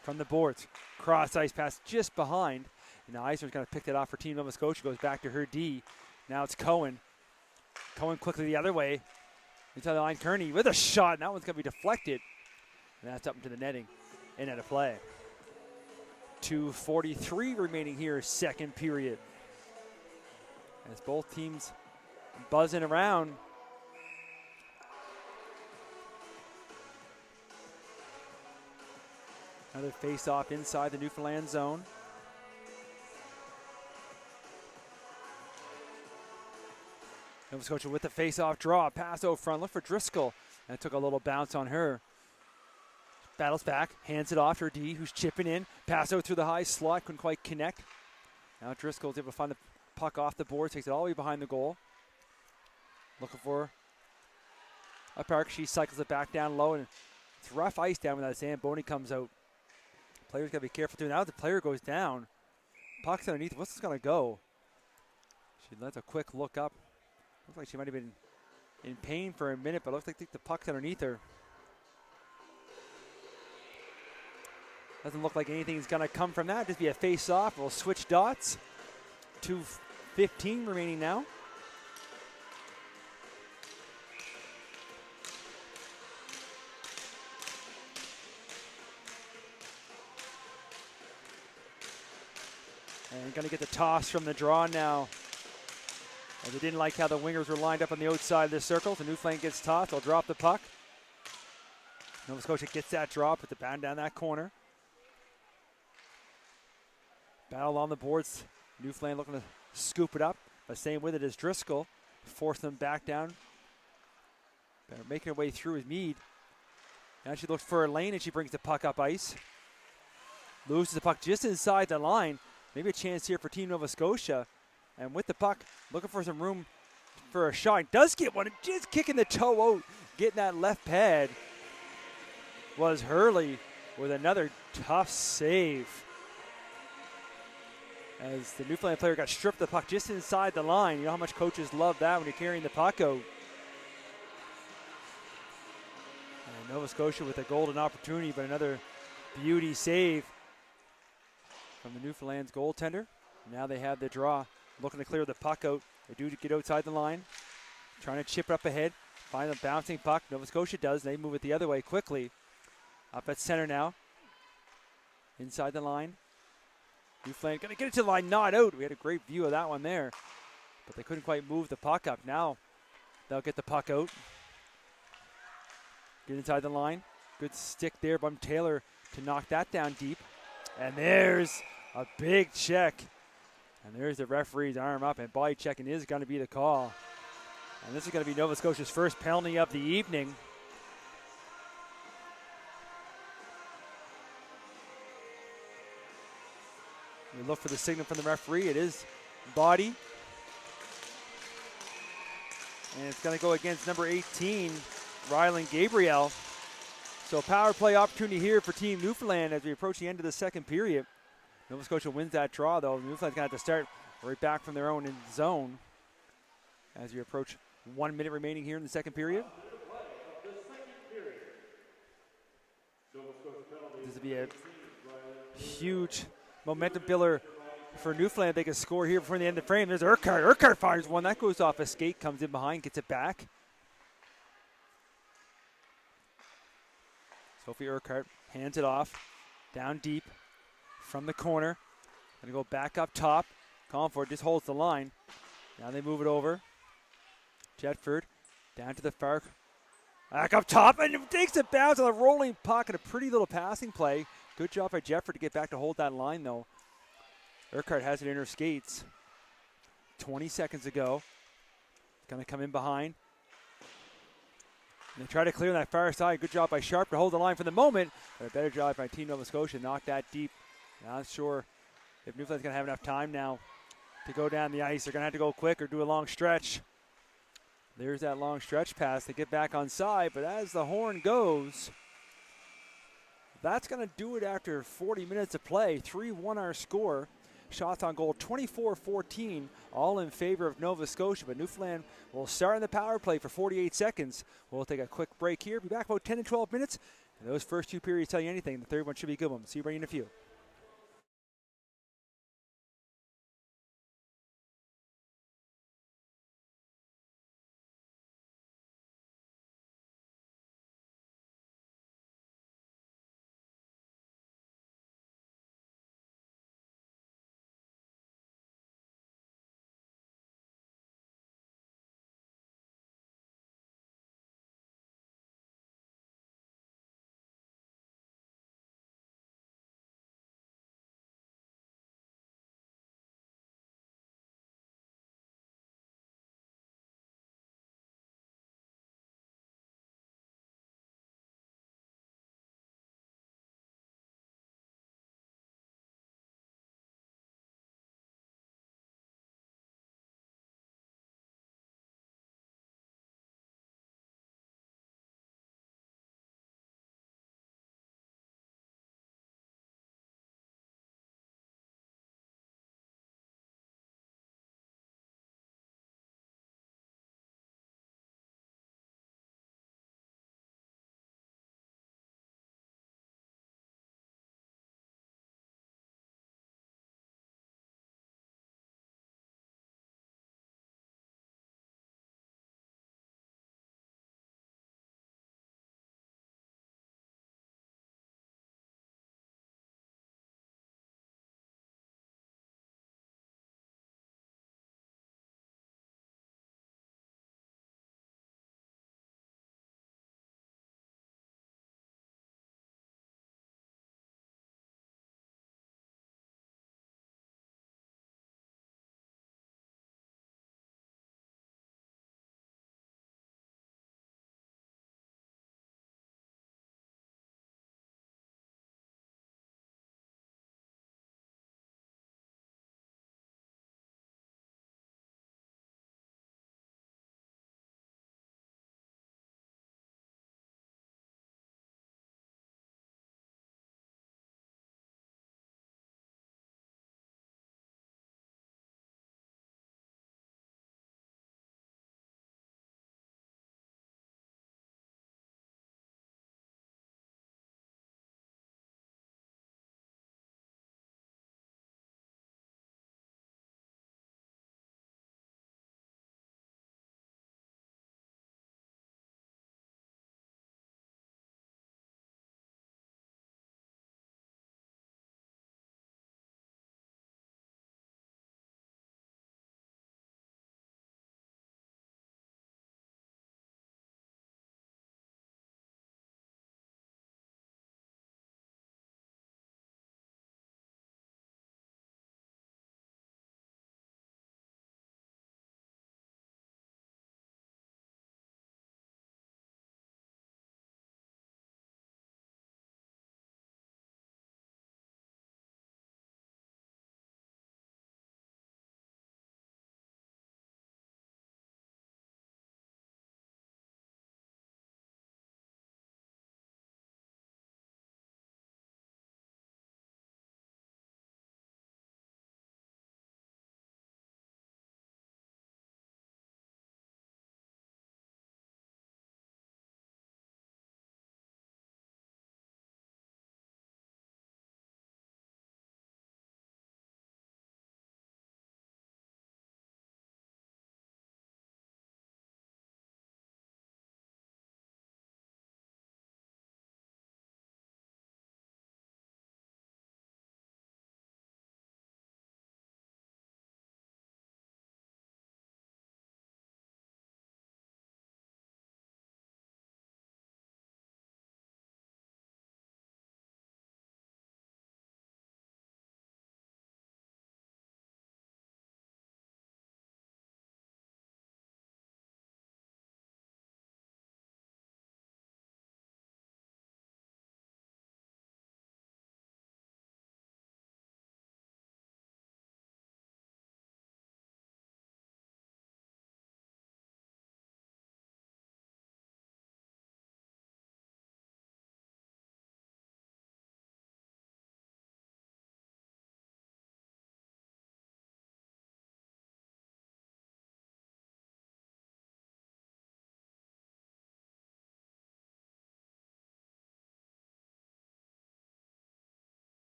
from the boards. Cross ice pass just behind. Now Eisner's going to pick that off for Team Nova Scotia. Goes back to her D. Now it's Cohen. Cohen quickly the other way. Inside the line, Kearney with a shot. And that one's going to be deflected. And that's up into the netting. In at a play. 2:43 remaining here, second period. As both teams buzzing around. Another face-off inside the Newfoundland zone. Nova Scotia with the face-off draw. Pass out front. Look for Driscoll. And it took a little bounce on her. Battles back. Hands it off to her D, who's chipping in. Pass out through the high slot. Couldn't quite connect. Now Driscoll's able to find the puck off the board. Takes it all the way behind the goal. Looking for a park. She cycles it back down low. And it's rough ice down when that Zamboni comes out. Players got to be careful too. Now the player goes down. Puck's underneath. What's this going to go? She lets a quick look up. Looks like she might have been in pain for a minute, but looks like the puck's underneath her. Doesn't look like anything's going to come from that. Just be a face-off. We'll switch dots. 2:15 remaining now. And going to get the toss from the draw now. As they didn't like how the wingers were lined up on the outside of the circle. The Newfoundland gets tossed. They'll drop the puck. Nova Scotia gets that draw. Put the bound down that corner. Battle on the boards. Newfoundland looking to scoop it up. But staying with it is Driscoll. Force them back down. They're making her way through with Mead. Now she looks for a lane and she brings the puck up ice. Loses the puck just inside the line. Maybe a chance here for Team Nova Scotia. And with the puck, looking for some room for a shot. Does get one, just kicking the toe out. Getting that left pad was Hurley with another tough save. As the Newfoundland player got stripped the puck just inside the line. You know how much coaches love that when you're carrying the puck out. And Nova Scotia with a golden opportunity, but another beauty save from the Newfoundland's goaltender. Now they have the draw, looking to clear the puck out. They do get outside the line, trying to chip it up ahead, find a bouncing puck. Nova Scotia does. They move it the other way quickly. Up at center now, inside the line. Newfoundland going to get it to the line, not out. We had a great view of that one there, but they couldn't quite move the puck up. Now they'll get the puck out. Get inside the line. Good stick there by Taylor to knock that down deep. And there's a big check. And there's the referee's arm up, and body checking is going to be the call. And this is going to be Nova Scotia's first penalty of the evening. We look for the signal from the referee. It is body. And it's going to go against number 18, Rylan Gabriel. So power play opportunity here for Team Newfoundland as we approach the end of the second period. Nova Scotia wins that draw, though. Newfoundland's going to have to start right back from their own zone as we approach 1 minute remaining here in the second period. This will be a huge momentum builder for Newfoundland. They can score here before the end of the frame. There's Urquhart. Urquhart fires one. That goes off a skate, comes in behind, gets it back. Sophie Urquhart hands it off, down deep from the corner. Gonna go back up top. Calling for it, just holds the line. Now they move it over. Jetford down to the far. Back up top and takes a bounce on a rolling puck and a pretty little passing play. Good job by Jetford to get back to hold that line though. Urquhart has it in her skates. 20 seconds ago. Gonna come in behind. And they try to clear that far side. Good job by Sharp to hold the line for the moment. But a better job by Team Nova Scotia to knock that deep. Not sure if Newfoundland's going to have enough time now to go down the ice. They're going to have to go quick or do a long stretch. There's that long stretch pass. They get back on side, but as the horn goes, that's going to do it after 40 minutes of play. 3-1 our score. Shots on goal 24-14, all in favor of Nova Scotia. But Newfoundland will start in the power play for 48 seconds. We'll take a quick break here. Be back about 10 to 12 minutes. And those first two periods tell you anything. The third one should be a good one. See you right in a few.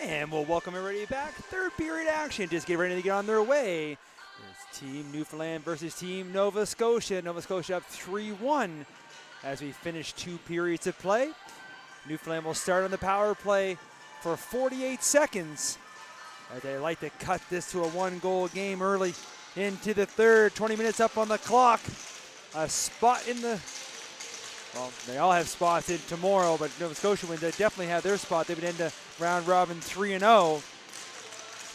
And we'll welcome everybody back. Third period action. Just get ready to get on their way. It's Team Newfoundland versus Team Nova Scotia. Nova Scotia up 3-1 as we finish 2 periods of play. Newfoundland will start on the power play for 48 seconds. As they like to cut this to a 1-goal game early into the third. 20 minutes up on the clock. A spot in the, well, they all have spots in tomorrow, but Nova Scotia would definitely have their spot. They would end the round robin 3-0.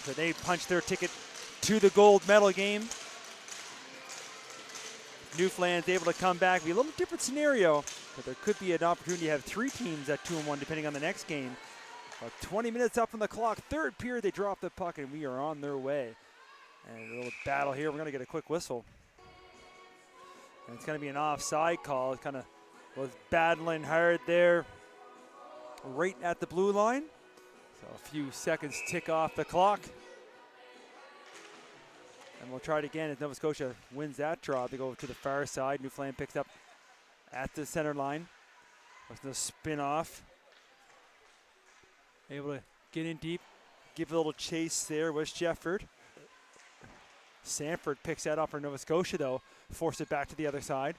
So they punch their ticket to the gold medal game. Newfoundland's able to come back. Be a little different scenario, but there could be an opportunity to have 3 teams at 2-1 depending on the next game. About 20 minutes up on the clock. Third period, they drop the puck, and we are on their way. And a little battle here. We're going to get a quick whistle. And it's going to be an offside call. It kind of was battling hard there right at the blue line. So a few seconds tick off the clock. And we'll try it again as Nova Scotia wins that draw. They go to the far side. Newfoundland picks up at the center line. With no spin off. Able to get in deep, give a little chase there was Jefford. Sanford picks that up for Nova Scotia though, force it back to the other side.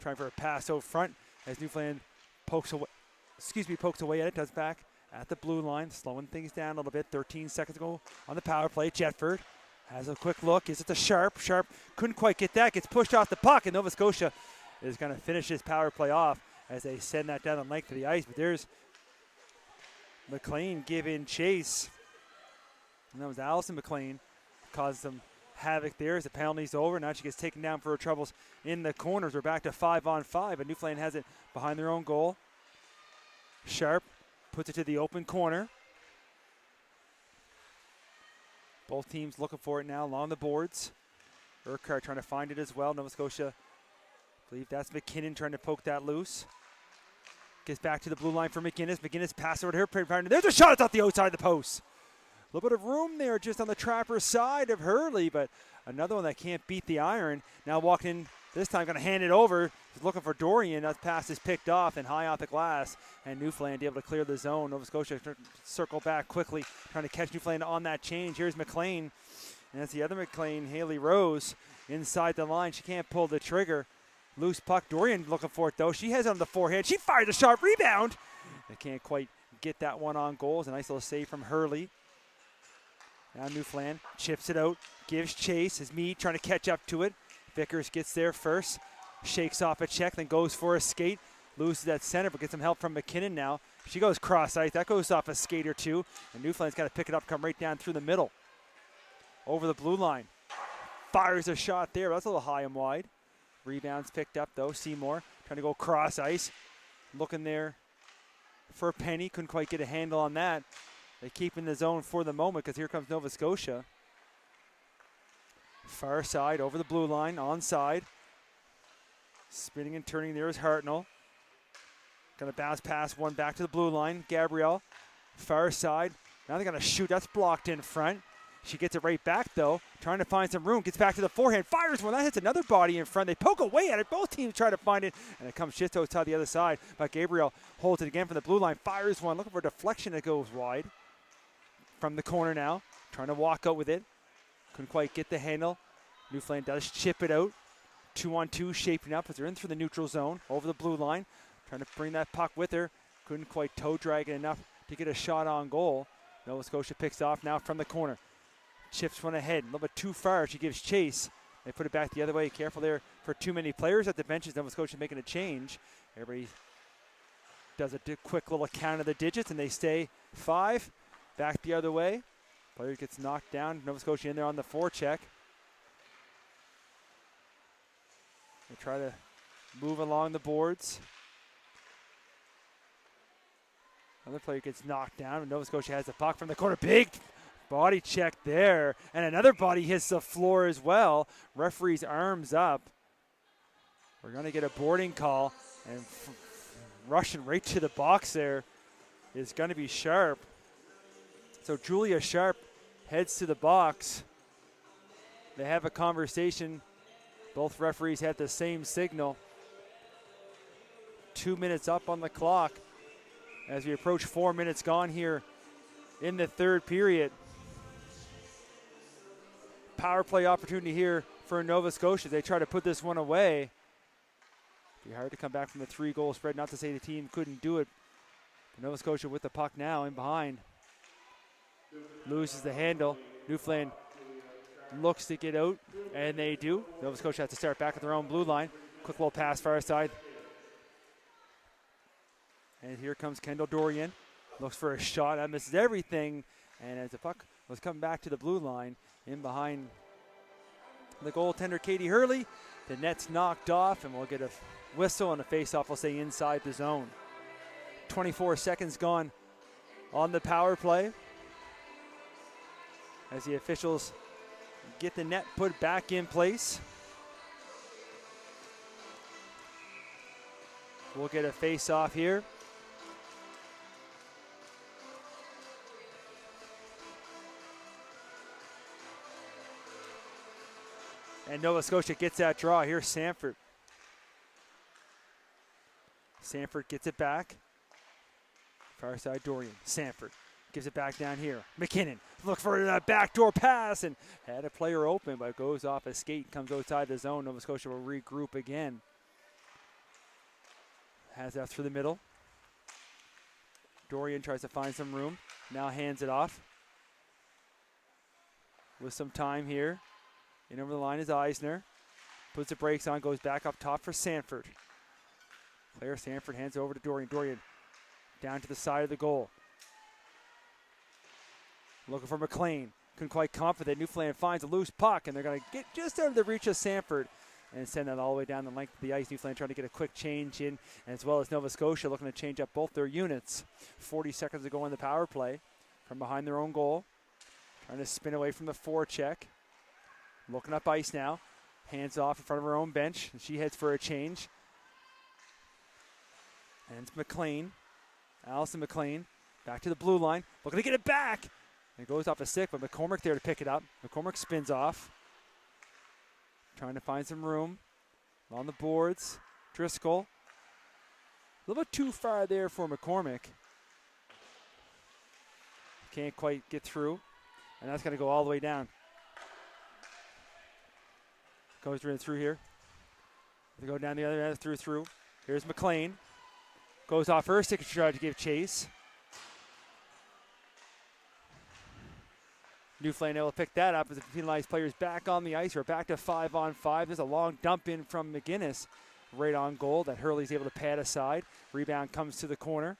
Trying for a pass out front as Newfoundland pokes away at it, does back at the blue line, slowing things down a little bit. 13 seconds ago on the power play. Jefford has a quick look, gives it to Sharp. Sharp couldn't quite get that, gets pushed off the puck, and Nova Scotia is going to finish his power play off as they send that down the length of the ice. But there's McLean giving chase. And that was Allison McLean. Caused some havoc there as the penalty's over. Now she gets taken down for her troubles in the corners. We're back to 5-on-5, but Newfoundland has it behind their own goal. Sharp puts it to the open corner. Both teams looking for it now along the boards. Urquhart trying to find it as well. Nova Scotia, I believe that's McKinnon trying to poke that loose. Gets back to the blue line for McGinnis. McGinnis passes over to her partner. There's a shot. It's off the outside of the post. A little bit of room there just on the Trapper side of Hurley, but another one that can't beat the iron. Now walking in, this time going to hand it over. He's looking for Dorian. That pass is picked off and high off the glass. And Newfoundland able to clear the zone. Nova Scotia circle back quickly, trying to catch Newfoundland on that change. Here's McLean. And that's the other McLean, Haley Rose, inside the line. She can't pull the trigger. Loose puck. Dorian looking for it, though. She has it on the forehand. She fires a sharp rebound. They can't quite get that one on goal. It's a nice little save from Hurley. Now Newfoundland chips it out, gives chase. Is Meade trying to catch up to it. Vickers gets there first. Shakes off a check, then goes for a skate. Loses that center, but gets some help from McKinnon now. She goes cross ice. That goes off a skate or two. And Newfoundland's got to pick it up, come right down through the middle. Over the blue line. Fires a shot there. That's a little high and wide. Rebounds picked up, though. Seymour trying to go cross ice. Looking there for Penny. Couldn't quite get a handle on that. They keep in the zone for the moment because here comes Nova Scotia. Far side, over the blue line, onside. Spinning and turning there is Hartnell. Going to bounce past one back to the blue line. Gabrielle, far side. Now they're going to shoot. That's blocked in front. She gets it right back, though, trying to find some room. Gets back to the forehand, fires one. That hits another body in front. They poke away at it. Both teams try to find it, and it comes just outside the other side. But Gabriel holds it again from the blue line, fires one, looking for a deflection that goes wide. From the corner now, trying to walk out with it. Couldn't quite get the handle. Newfoundland does chip it out. 2-on-2 shaping up as they're in through the neutral zone, over the blue line. Trying to bring that puck with her. Couldn't quite toe drag it enough to get a shot on goal. Nova Scotia picks off now from the corner. Chips one ahead, a little bit too far. She gives chase. They put it back the other way. Careful there for too many players at the benches. Nova Scotia making a change. Everybody does a quick little count of the digits, and they stay 5. Back the other way. Player gets knocked down. Nova Scotia in there on the forecheck. They try to move along the boards. Another player gets knocked down, and Nova Scotia has the puck from the corner. Big body check there, and another body hits the floor as well. Referee's arms up. We're going to get a boarding call, and rushing right to the box there is going to be Sharp. So Julia Sharp heads to the box. They have a conversation. Both referees had the same signal. 2 minutes up on the clock as we approach 4 minutes gone here in the third period. Power play opportunity here for Nova Scotia. They try to put this one away. It'd be hard to come back from the 3-goal spread. Not to say the team couldn't do it. But Nova Scotia with the puck now in behind. Loses the handle. Newfoundland looks to get out, and they do. Nova Scotia has to start back at their own blue line. Quick little pass far side. And here comes Kendall Dorian. Looks for a shot. That misses everything. And as the puck was coming back to the blue line, in behind the goaltender, Katie Hurley, the net's knocked off, and we'll get a whistle and a face-off. We'll say inside the zone. 24 seconds gone on the power play as the officials get the net put back in place. We'll get a face-off here. And Nova Scotia gets that draw. Here's Sanford. Sanford gets it back. Far side Dorian. Sanford gives it back down here. McKinnon look for that backdoor pass and had a player open, but goes off a skate, comes outside the zone. Nova Scotia will regroup again. Has that through the middle. Dorian tries to find some room. Now hands it off. With some time here. In over the line is Eisner. Puts the brakes on, goes back up top for Sanford. Claire Sanford hands over to Dorian. Dorian down to the side of the goal. Looking for McLean. Couldn't quite confident. Newfoundland finds a loose puck, and they're going to get just out of the reach of Sanford and send that all the way down the length of the ice. Newfoundland trying to get a quick change in, as well as Nova Scotia looking to change up both their units. 40 seconds to go in the power play from behind their own goal. Trying to spin away from the forecheck. Looking up ice now. Hands off in front of her own bench. And she heads for a change. And it's McLean. Allison McLean. Back to the blue line. Looking to get it back. And it goes off a stick, but McCormick there to pick it up. McCormick spins off. Trying to find some room. On the boards. Driscoll. A little bit too far there for McCormick. Can't quite get through. And that's going to go all the way down. Goes right through here. They go down the other end, through. Here's McLean. Goes off her stick to try to give chase. Newfoundland able to pick that up as the penalized players back on the ice. We're back to 5-on-5. There's a long dump in from McGinnis right on goal that Hurley's able to pad aside. Rebound comes to the corner.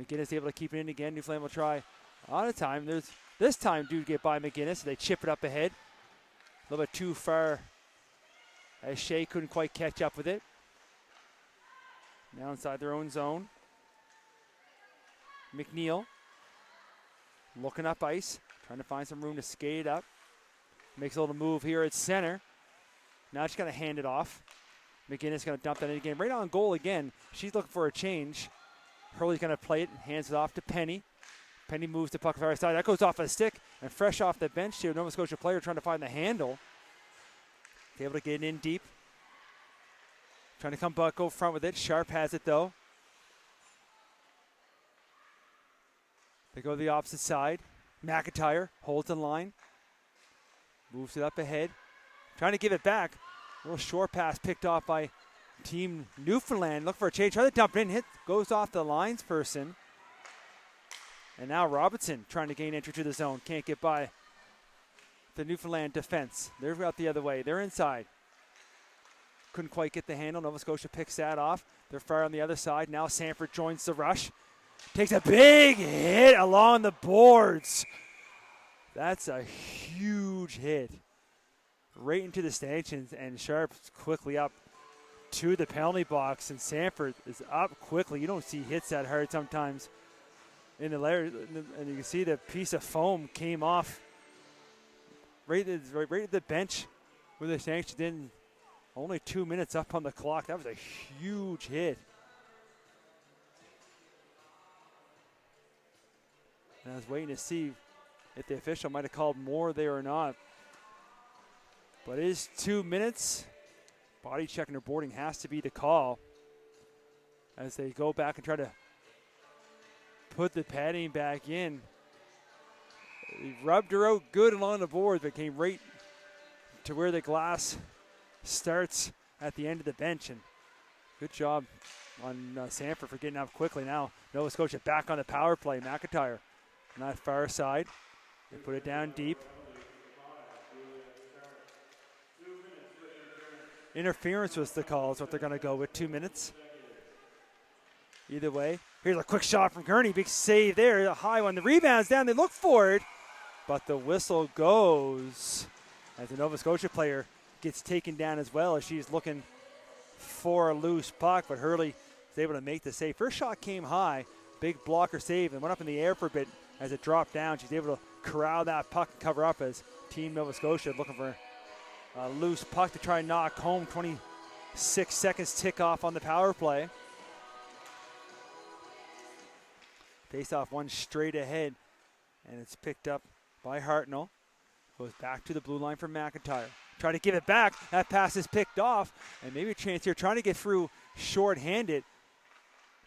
McGinnis able to keep it in again. Newfoundland will try on a time. There's this time do get by McGinnis. So they chip it up ahead. A little bit too far as Shea couldn't quite catch up with it. Now inside their own zone. McNeil looking up ice, trying to find some room to skate up. Makes a little move here at center. Now she's going to hand it off. McGinnis going to dump that in again. Right on goal again. She's looking for a change. Hurley's going to play it and hands it off to Penny. Penny moves the puck far side. That goes off a stick and fresh off the bench here. Nova Scotia player trying to find the handle. He's able to get it in deep. Trying to come back, go front with it. Sharp has it though. They go to the opposite side. McIntyre holds the line. Moves it up ahead. Trying to give it back. A little short pass picked off by Team Newfoundland. Look for a change. Try to dump it in. Hit goes off the lines person. And now Robinson trying to gain entry to the zone. Can't get by the Newfoundland defense. They're out the other way. They're inside. Couldn't quite get the handle. Nova Scotia picks that off. They're far on the other side. Now Sanford joins the rush. Takes a big hit along the boards. That's a huge hit. Right into the stanchions, and Sharp's quickly up to the penalty box, and Sanford is up quickly. You don't see hits that hard sometimes in the layer, and you can see the piece of foam came off right at the bench with the stanchions in. Only 2 minutes up on the clock. That was a huge hit. And I was waiting to see if the official might have called more there or not. But it is 2 minutes. Body checking or boarding has to be the call as they go back and try to put the padding back in. He rubbed her out good along the board, but came right to where the glass starts at the end of the bench. And good job on Sanford for getting up quickly. Now Nova Scotia back on the power play. McIntyre on that far side. They put it down deep. Interference was the call, is what they're going to go with. 2 minutes. Either way. Here's a quick shot from Kearney. Big save there. A high one. The rebound's down. They look for it. But the whistle goes as the Nova Scotia player gets taken down as well as she's looking for a loose puck. But Hurley is able to make the save. First shot came high. Big blocker save and went up in the air for a bit as it dropped down. She's able to corral that puck and cover up as Team Nova Scotia looking for a loose puck to try and knock home. 26 seconds tick off on the power play. Face off one straight ahead, and it's picked up by Hartnell. Goes back to the blue line for McIntyre. Try to give it back. That pass is picked off, and maybe a chance here trying to get through short-handed.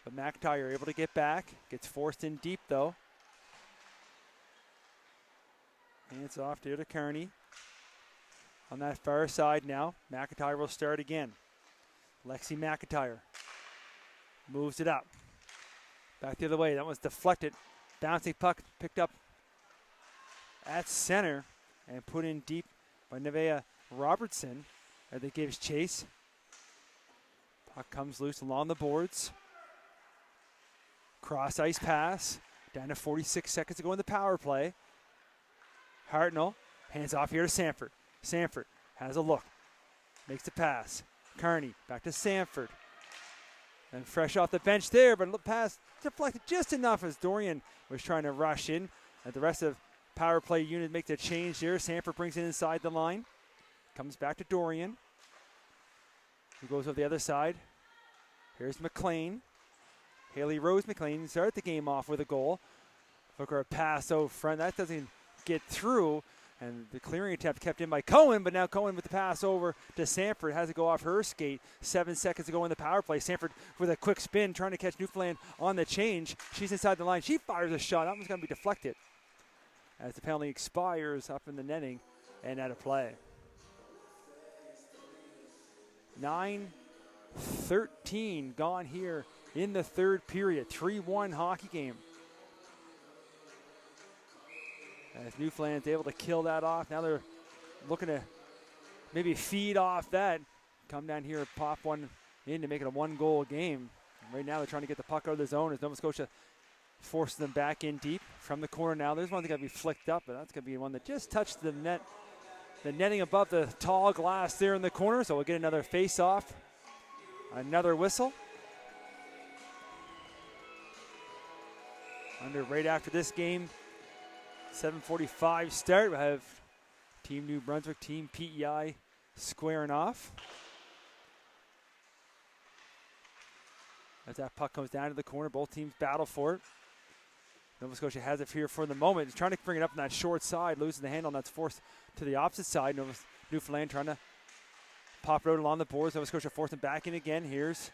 But McIntyre able to get back. Gets forced in deep, though. And it's off there to Kearney. On that far side now, McIntyre will start again. Lexi McIntyre moves it up. Back the other way. That was deflected. Bouncing puck picked up at center and put in deep by Nevaeh Robertson as they gives chase. Puck comes loose along the boards. Cross ice pass. Down to 46 seconds to go in the power play. Hartnell hands off here to Sanford. Sanford has a look. Makes the pass. Kearney back to Sanford. And fresh off the bench there, but the pass deflected just enough as Dorian was trying to rush in. And the rest of power play unit makes a change here. Sanford brings it inside the line. Comes back to Dorian, who goes over the other side. Here's McLean. Haley Rose McLean started the game off with a goal. Look for a pass over front. That doesn't get through. And the clearing attempt kept in by Cohen, but now Cohen with the pass over to Sanford. Has to go off her skate. 7 seconds to go in the power play. Sanford with a quick spin, trying to catch Newfoundland on the change. She's inside the line. She fires a shot. That one's going to be deflected as the penalty expires up in the netting and out of play. 9:13 gone here in the third period. 3-1 hockey game. As Newfoundland's able to kill that off. Now they're looking to maybe feed off that. Come down here and pop one in to make it a 1-goal game. And right now they're trying to get the puck out of the zone as Nova Scotia forces them back in deep from the corner now. There's one that's got to be flicked up, but that's going to be one that just touched the net. The netting above the tall glass there in the corner, so we'll get another face-off. Another whistle. Right after this game, 7:45 start. We'll have Team New Brunswick, Team PEI squaring off. As that puck comes down to the corner, both teams battle for it. Nova Scotia has it here for the moment. He's trying to bring it up on that short side, losing the handle, and that's forced to the opposite side. Newfoundland trying to pop it out along the boards. Nova Scotia forcing back in again. Here's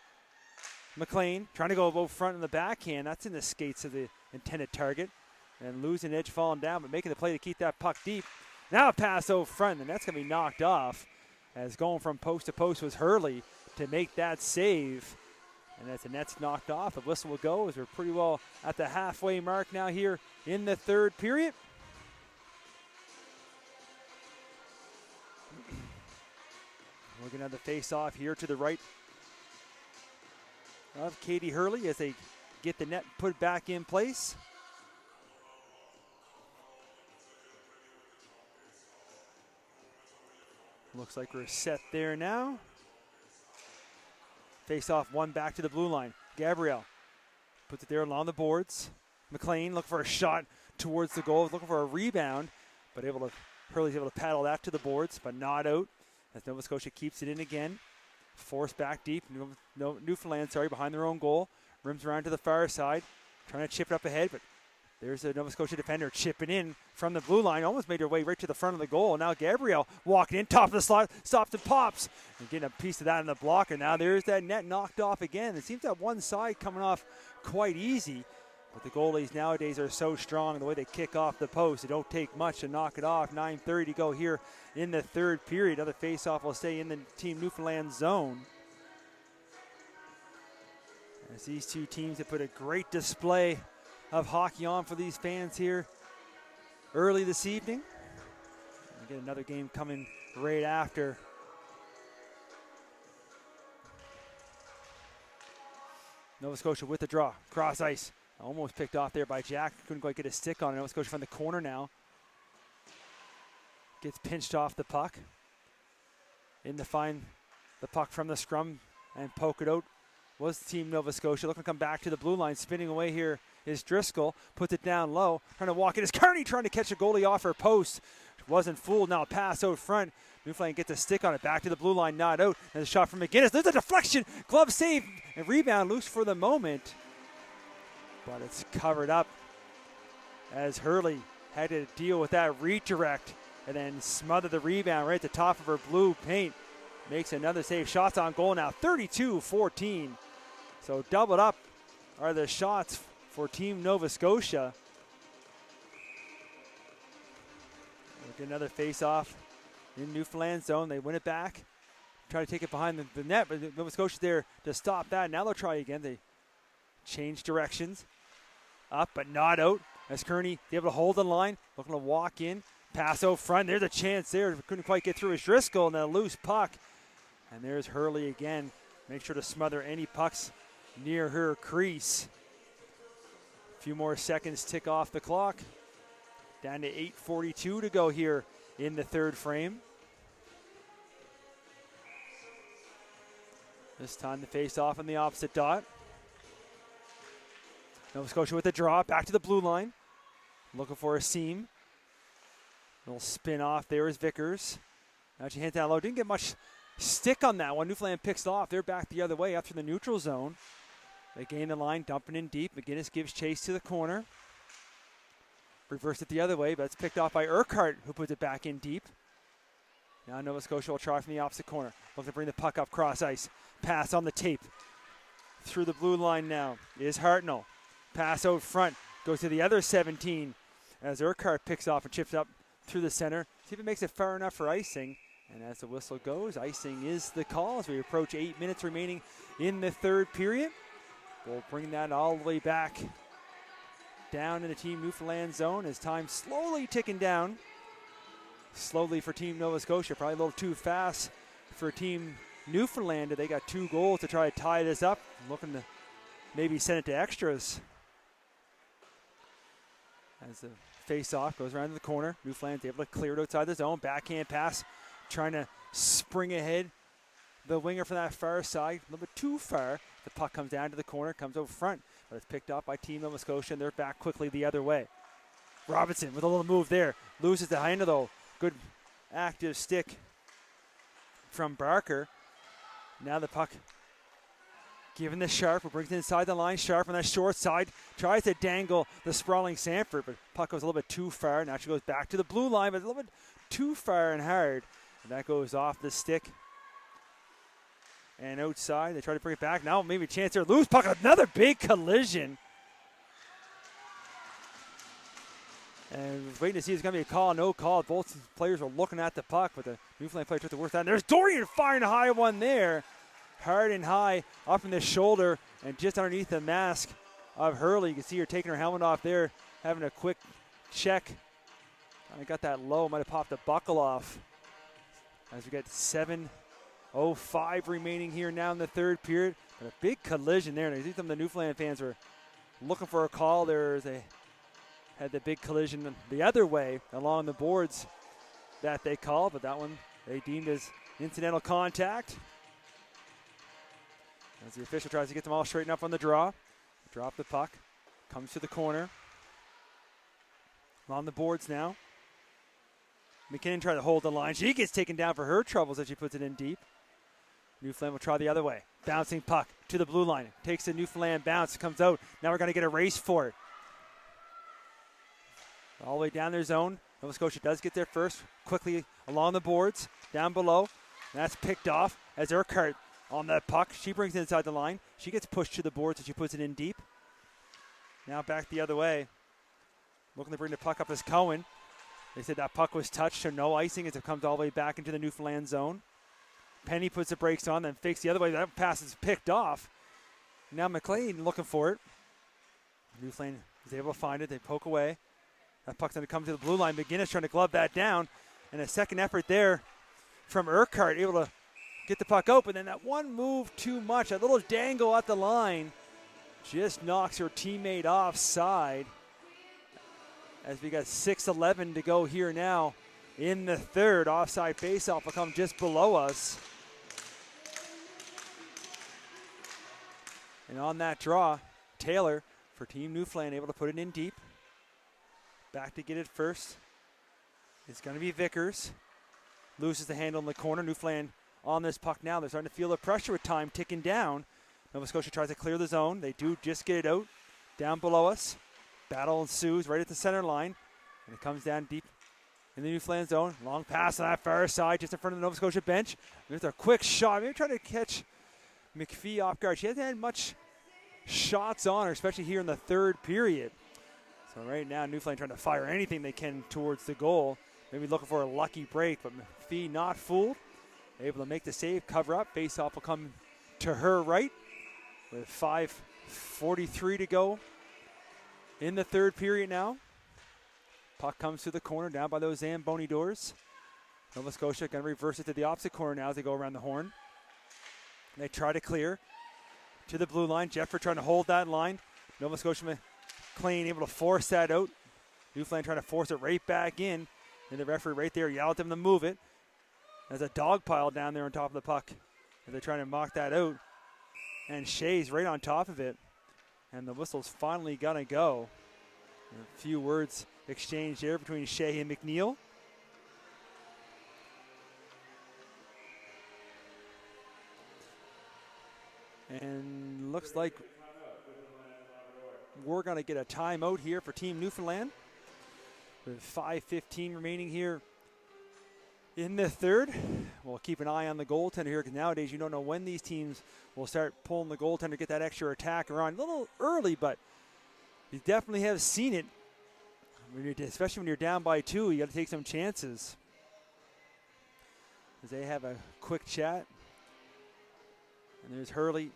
McLean trying to go both front and the backhand. That's in the skates of the intended target. And losing edge, falling down, but making the play to keep that puck deep. Now a pass over front, and that's going to be knocked off. As going from post to post was Hurley to make that save. And as the net's knocked off, the whistle will go as we're pretty well at the halfway mark now here in the third period. We're going to have the face-off here to the right of Katie Hurley as they get the net put back in place. Looks like we're set there now. Face off one back to the blue line. Gabrielle puts it there along the boards. McLean looking for a shot towards the goal, looking for a rebound, but Hurley's able to paddle that to the boards, but not out as Nova Scotia keeps it in again. Forced back deep. Newfoundland, behind their own goal. Rims around to the far side, trying to chip it up ahead, but there's a Nova Scotia defender chipping in from the blue line. Almost made her way right to the front of the goal. Now Gabrielle walking in, top of the slot, stops and pops. And getting a piece of that in the block. And now there's that net knocked off again. It seems that one side coming off quite easy But the goalies nowadays are so strong, the way they kick off the post. It don't take much to knock it off. 9:30 to go here in the third period. Another faceoff will stay in the Team Newfoundland zone. As these two teams have put a great display of hockey on for these fans here early this evening. We get another game coming right after. Nova Scotia with the draw, cross ice. Almost picked off there by Jack. Couldn't quite get a stick on it. Nova Scotia from the corner now. Gets pinched off the puck. In to find the puck from the scrum and poke it out was Team Nova Scotia. Looking to come back to the blue line. Spinning away here is Driscoll. Puts it down low. Trying to walk it is Kearney trying to catch a goalie off her post. Wasn't fooled. Now pass out front. Newfoundland gets a stick on it. Back to the blue line. Not out. And a shot from McGinnis. There's a deflection. Glove save. And rebound loose for the moment. But it's covered up as Hurley had to deal with that redirect and then smother the rebound right at the top of her blue paint. Makes another save. Shots on goal now, 32-14. So doubled up are the shots for Team Nova Scotia. We'll get another face-off in Newfoundland zone. They win it back. Try to take it behind the net, but Nova Scotia there to stop that. Now they'll try again. They change directions. Up, but not out. As Kearney able to hold the line. Looking to walk in. Pass out front. There's a chance there. Couldn't quite get through his Driscoll, and a loose puck. And there's Hurley again. Make sure to smother any pucks near her crease. A few more seconds tick off the clock. Down to 8:42 to go here in the third frame. This time the face off on the opposite dot. Nova Scotia with the draw, back to the blue line. Looking for a seam. Little spin off there is Vickers. Now she hands down low. Didn't get much stick on that one. Newfoundland picks it off. They're back the other way up to the neutral zone. They gain the line, dumping in deep. McGinnis gives chase to the corner. Reverse it the other way, but it's picked off by Urquhart, who puts it back in deep. Now Nova Scotia will try from the opposite corner. Looking to bring the puck up cross ice. Pass on the tape. Through the blue line now is Hartnell. Pass out front. Goes to the other 17 as Urquhart picks off and chips up through the center. See if it makes it far enough for icing. And as the whistle goes, icing is the call as we approach 8 minutes remaining in the third period. We'll bring that all the way back down in the Team Newfoundland zone as time slowly ticking down. Slowly for Team Nova Scotia, probably a little too fast for Team Newfoundland. They got 2 goals to try to tie this up. Looking to maybe send it to extras. As the face-off goes around to the corner, Newfoundland's able to clear it outside the zone. Backhand pass, trying to spring ahead. The winger from that far side, a little bit too far. The puck comes down to the corner, comes over front, but it's picked up by Team Nova Scotia, and they're back quickly the other way. Robinson with a little move there, loses the handle though. Good active stick from Barker. Now the puck given to Sharp, who brings it inside the line. Sharp on that short side tries to dangle the sprawling Sanford, but puck goes a little bit too far. Now she goes back to the blue line, but a little bit too far and hard. And that goes off the stick. And outside, they try to bring it back. Now maybe a chance there. Loose puck, another big collision. And waiting to see if it's going to be a call, no call. Both players were looking at the puck, but the Newfoundland player took the worst out. And there's Dorian firing a high one there. Hard and high, up in the shoulder, and just underneath the mask of Hurley. You can see her taking her helmet off there, having a quick check. I got that low, might have popped the buckle off. As we get 7:05 remaining here now in the third period. But a big collision there. And I think some of the Newfoundland fans were looking for a call there as they had the big collision the other way along the boards that they called, but that one they deemed as incidental contact. As the official tries to get them all straightened up on the draw. Drop the puck. Comes to the corner. On the boards now. McKinnon trying to hold the line. She gets taken down for her troubles as she puts it in deep. Newfoundland will try the other way. Bouncing puck to the blue line. Takes the Newfoundland bounce. Comes out. Now we're going to get a race for it. All the way down their zone. Nova Scotia does get there first. Quickly along the boards. Down below. And that's picked off as Urquhart on that puck. She brings it inside the line. She gets pushed to the boards and she puts it in deep. Now back the other way. Looking to bring the puck up as Cohen. They said that puck was touched, so no icing as it comes all the way back into the Newfoundland zone. Penny puts the brakes on, then fakes the other way. That pass is picked off. Now McLean looking for it. Newfoundland is able to find it. They poke away. That puck's going to come to the blue line. McGinnis trying to glove that down. And a second effort there from Urquhart, able to get the puck out. But then that one move too much, that little dangle at the line, just knocks her teammate offside. As we got 6:11 to go here now in the third. Offside faceoff will come just below us. And on that draw, Taylor for Team Newfoundland able to put it in deep. Back to get it first. It's going to be Vickers. Loses the handle in the corner. Newfoundland on this puck now. They're starting to feel the pressure with time ticking down. Nova Scotia tries to clear the zone. They do just get it out. Down below us. Battle ensues right at the center line. And it comes down deep in the Newfoundland zone. Long pass on that far side just in front of the Nova Scotia bench. There's a quick shot. Maybe trying to catch McPhee off guard. She hasn't had much shots on her, especially here in the third period. So right now, Newfoundland trying to fire anything they can towards the goal. Maybe looking for a lucky break, but McPhee not fooled. Able to make the save, cover up. Face-off will come to her right with 5:43 to go in the third period now. Puck comes to the corner down by those Zamboni doors. Nova Scotia going to reverse it to the opposite corner now as they go around the horn. They try to clear to the blue line. Jeffrey trying to hold that line. Nova Scotia McLean able to force that out. Newfoundland trying to force it right back in. And the referee right there yelled at them to move it. There's a dog pile down there on top of the puck. And they're trying to mock that out. And Shea's right on top of it. And the whistle's finally going to go. And a few words exchanged there between Shea and McNeil. And looks like we're going to get a timeout here for Team Newfoundland with 5:15 remaining here in the third. We'll keep an eye on the goaltender here because nowadays you don't know when these teams will start pulling the goaltender, get that extra attacker on. A little early, but you definitely have seen it. Especially when you're down by 2, you got to take some chances. As they have a quick chat. And there's Hurley.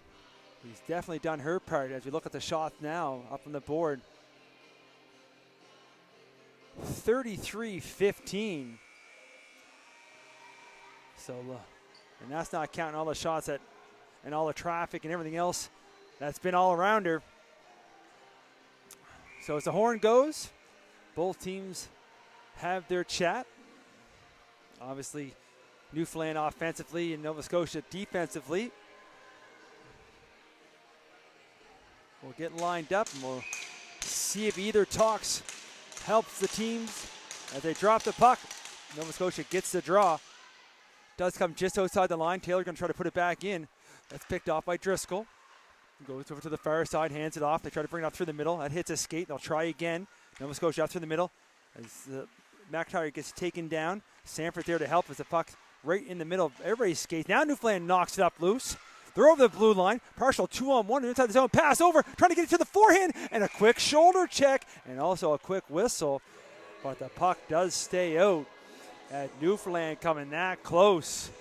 He's definitely done her part as we look at the shots now up on the board. 33-15. So, and that's not counting all the shots and all the traffic and everything else that's been all around her. So as the horn goes, both teams have their chat. Obviously, Newfoundland offensively and Nova Scotia defensively. We'll get lined up and we'll see if either talks helps the teams as they drop the puck. Nova Scotia gets the draw. Does come just outside the line. Taylor going to try to put it back in. That's picked off by Driscoll. Goes over to the far side, hands it off. They try to bring it up through the middle. That hits a skate. They'll try again. Nova Scotia up through the middle. As McIntyre gets taken down. Sanford there to help as the puck's right in the middle of everybody's skates. Now Newfoundland knocks it up loose. They're over the blue line. Partial 2-on-1 inside the zone. Pass over. Trying to get it to the forehand. And a quick shoulder check. And also a quick whistle. But the puck does stay out. At Newfoundland coming that close.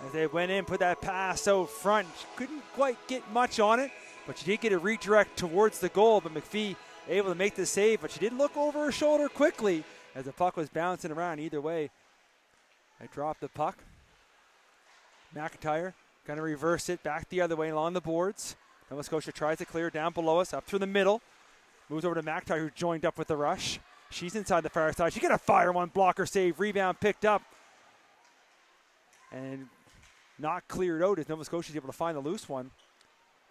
As they went in, put that pass out front. Couldn't quite get much on it. But she did get a redirect towards the goal. But McPhee able to make the save. But she did look over her shoulder quickly. As the puck was bouncing around either way. They dropped the puck. McIntyre going to reverse it back the other way along the boards. Nova Scotia tries to clear down below us, up through the middle. Moves over to McIntyre, who joined up with the rush. She's inside the far side. She's going to fire one, blocker save, rebound picked up. And not cleared out as Nova Scotia is able to find the loose one.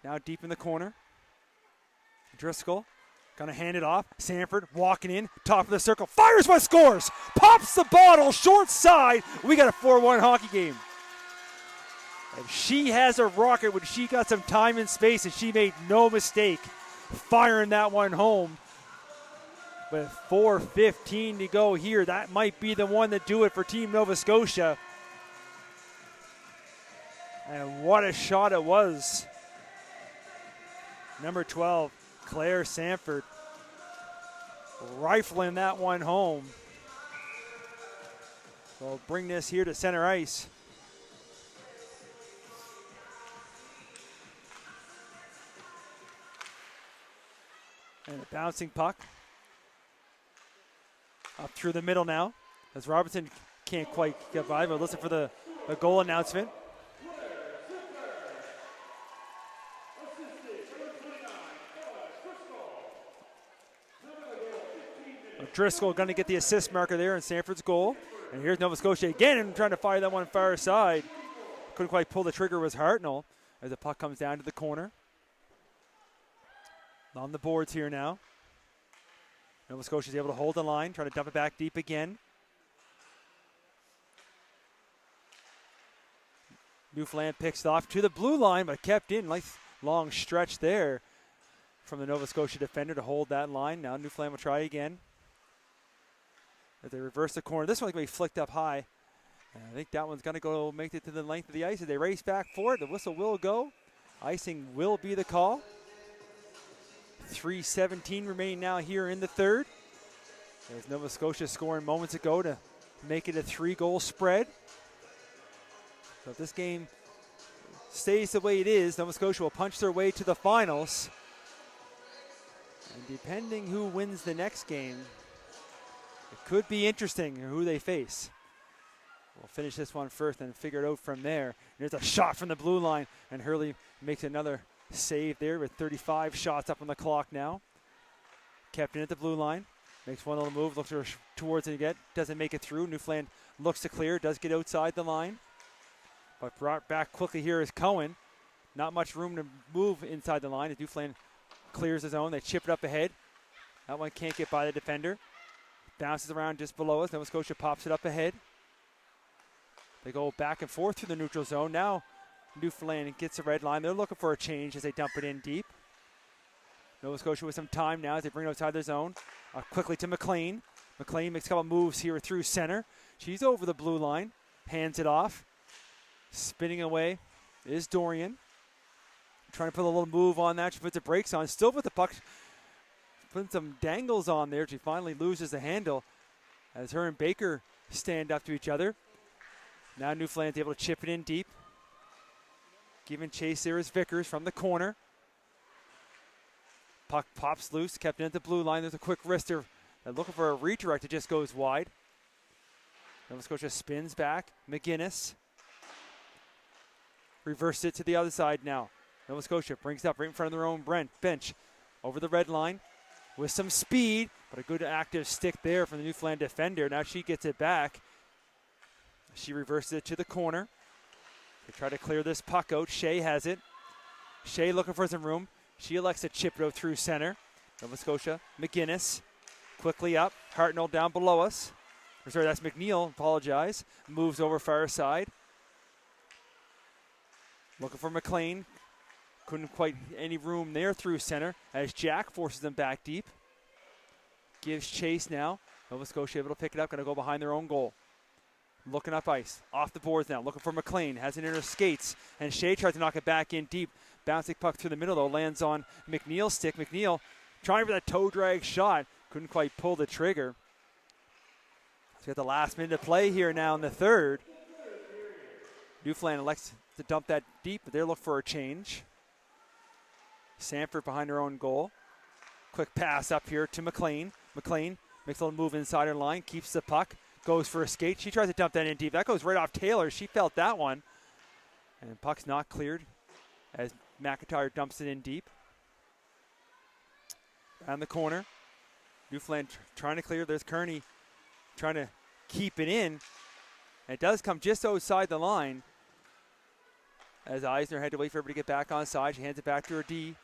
Now deep in the corner. Driscoll going to hand it off. Sanford walking in, top of the circle. Fires one, scores! Pops the bottle, short side. We got a 4-1 hockey game. And she has a rocket when she got some time and space, and she made no mistake firing that one home. With 4:15 to go here, that might be the one to do it for Team Nova Scotia. And what a shot it was. Number 12, Claire Sanford, rifling that one home. We'll bring this here to center ice. And a bouncing puck up through the middle now, as Robertson can't quite get by, but listen for the goal announcement. Driscoll going to get the assist marker there in Sanford's goal. And here's Nova Scotia again and trying to fire that one far side. Couldn't quite pull the trigger was Hartnell as the puck comes down to the corner. On the boards here now. Nova Scotia's able to hold the line, trying to dump it back deep again. Newfoundland picks it off to the blue line, but kept in. Nice long stretch there from the Nova Scotia defender to hold that line. Now Newfoundland will try again. As they reverse the corner. This one's going to be flicked up high. And I think that one's going to go make it to the length of the ice. As they race back for it, the whistle will go. Icing will be the call. 3:17 remaining now here in the third. There's Nova Scotia scoring moments ago to make it a 3-goal spread. So if this game stays the way it is, Nova Scotia will punch their way to the finals. And depending who wins the next game, it could be interesting who they face. We'll finish this one first and figure it out from there. There's a shot from the blue line, and Hurley makes another save there with 35 shots up on the clock now. Kept in at the blue line. Makes one little move, looks towards it again. Doesn't make it through. Newfoundland looks to clear, does get outside the line. But brought back quickly here is Cohen. Not much room to move inside the line as Newfoundland clears his own. They chip it up ahead. That one can't get by the defender. Bounces around just below us. Nova Scotia pops it up ahead. They go back and forth through the neutral zone. Now Newfoundland gets the red line. They're looking for a change as they dump it in deep. Nova Scotia with some time now as they bring it outside their zone. Quickly to McLean. McLean makes a couple moves here through center. She's over the blue line. Hands it off. Spinning away is Dorian. Trying to put a little move on that. She puts the brakes on. Still with the puck. Putting some dangles on there. She finally loses the handle as her and Baker stand up to each other. Now Newfoundland's able to chip it in deep. Giving chase there is Vickers from the corner. Puck pops loose, kept in at the blue line. There's a quick wrister. They're looking for a redirect. It just goes wide. Nova Scotia spins back. McGinnis. Reverses it to the other side now. Nova Scotia brings it up right in front of their own bench. Over the red line with some speed, but a good active stick there from the Newfoundland defender. Now she gets it back. She reverses it to the corner. They try to clear this puck out. Shea has it. Shea looking for some room. She elects to chip it out through center. Nova Scotia. McGinnis quickly up. Hartnell down below us. Sorry, that's McNeil. Apologize. Moves over far side. Looking for McLean. Couldn't quite any room there through center as Jack forces them back deep. Gives chase now. Nova Scotia able to pick it up. Going to go behind their own goal. Looking up ice. Off the boards now. Looking for McLean. Has it in her skates. And Shea tries to knock it back in deep. Bouncing puck through the middle, though. Lands on McNeil's stick. McNeil trying for that toe drag shot. Couldn't quite pull the trigger. So we got the last minute to play here now in the third. Newfoundland elects to dump that deep, but they're looking for a change. Sanford behind her own goal. Quick pass up here to McLean. McLean makes a little move inside her line. Keeps the puck. Goes for a skate. She tries to dump that in deep. That goes right off Taylor. She felt that one. And puck's not cleared as McIntyre dumps it in deep. Around the corner. Newfoundland trying to clear. There's Kearney trying to keep it in. And it does come just outside the line. As Eisner had to wait for everybody to get back on side. She hands it back to her D.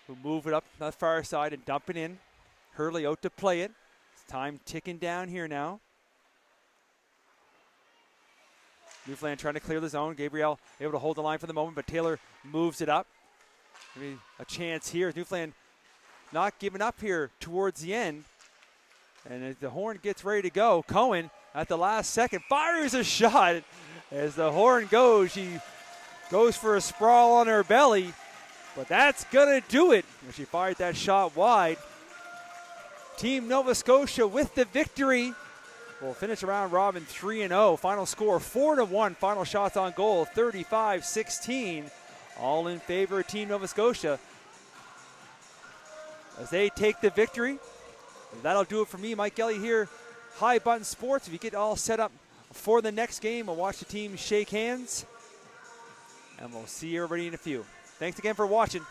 Who move it up the far side and dump it in. Hurley out to play it. Time ticking down here now. Newfoundland trying to clear the zone. Gabriel able to hold the line for the moment, but Taylor moves it up. Maybe a chance here. Newfoundland not giving up here towards the end. And as the horn gets ready to go, Cohen at the last second fires a shot. As the horn goes, she goes for a sprawl on her belly. But that's going to do it. She fired that shot wide. Team Nova Scotia with the victory. We'll finish around robin 3-0. Final score 4-1. Final shots on goal 35-16. All in favor of Team Nova Scotia. As they take the victory. That'll do it for me, Mike Gelly here. High Button Sports. If you get all set up for the next game, we'll watch the team shake hands. And we'll see everybody in a few. Thanks again for watching.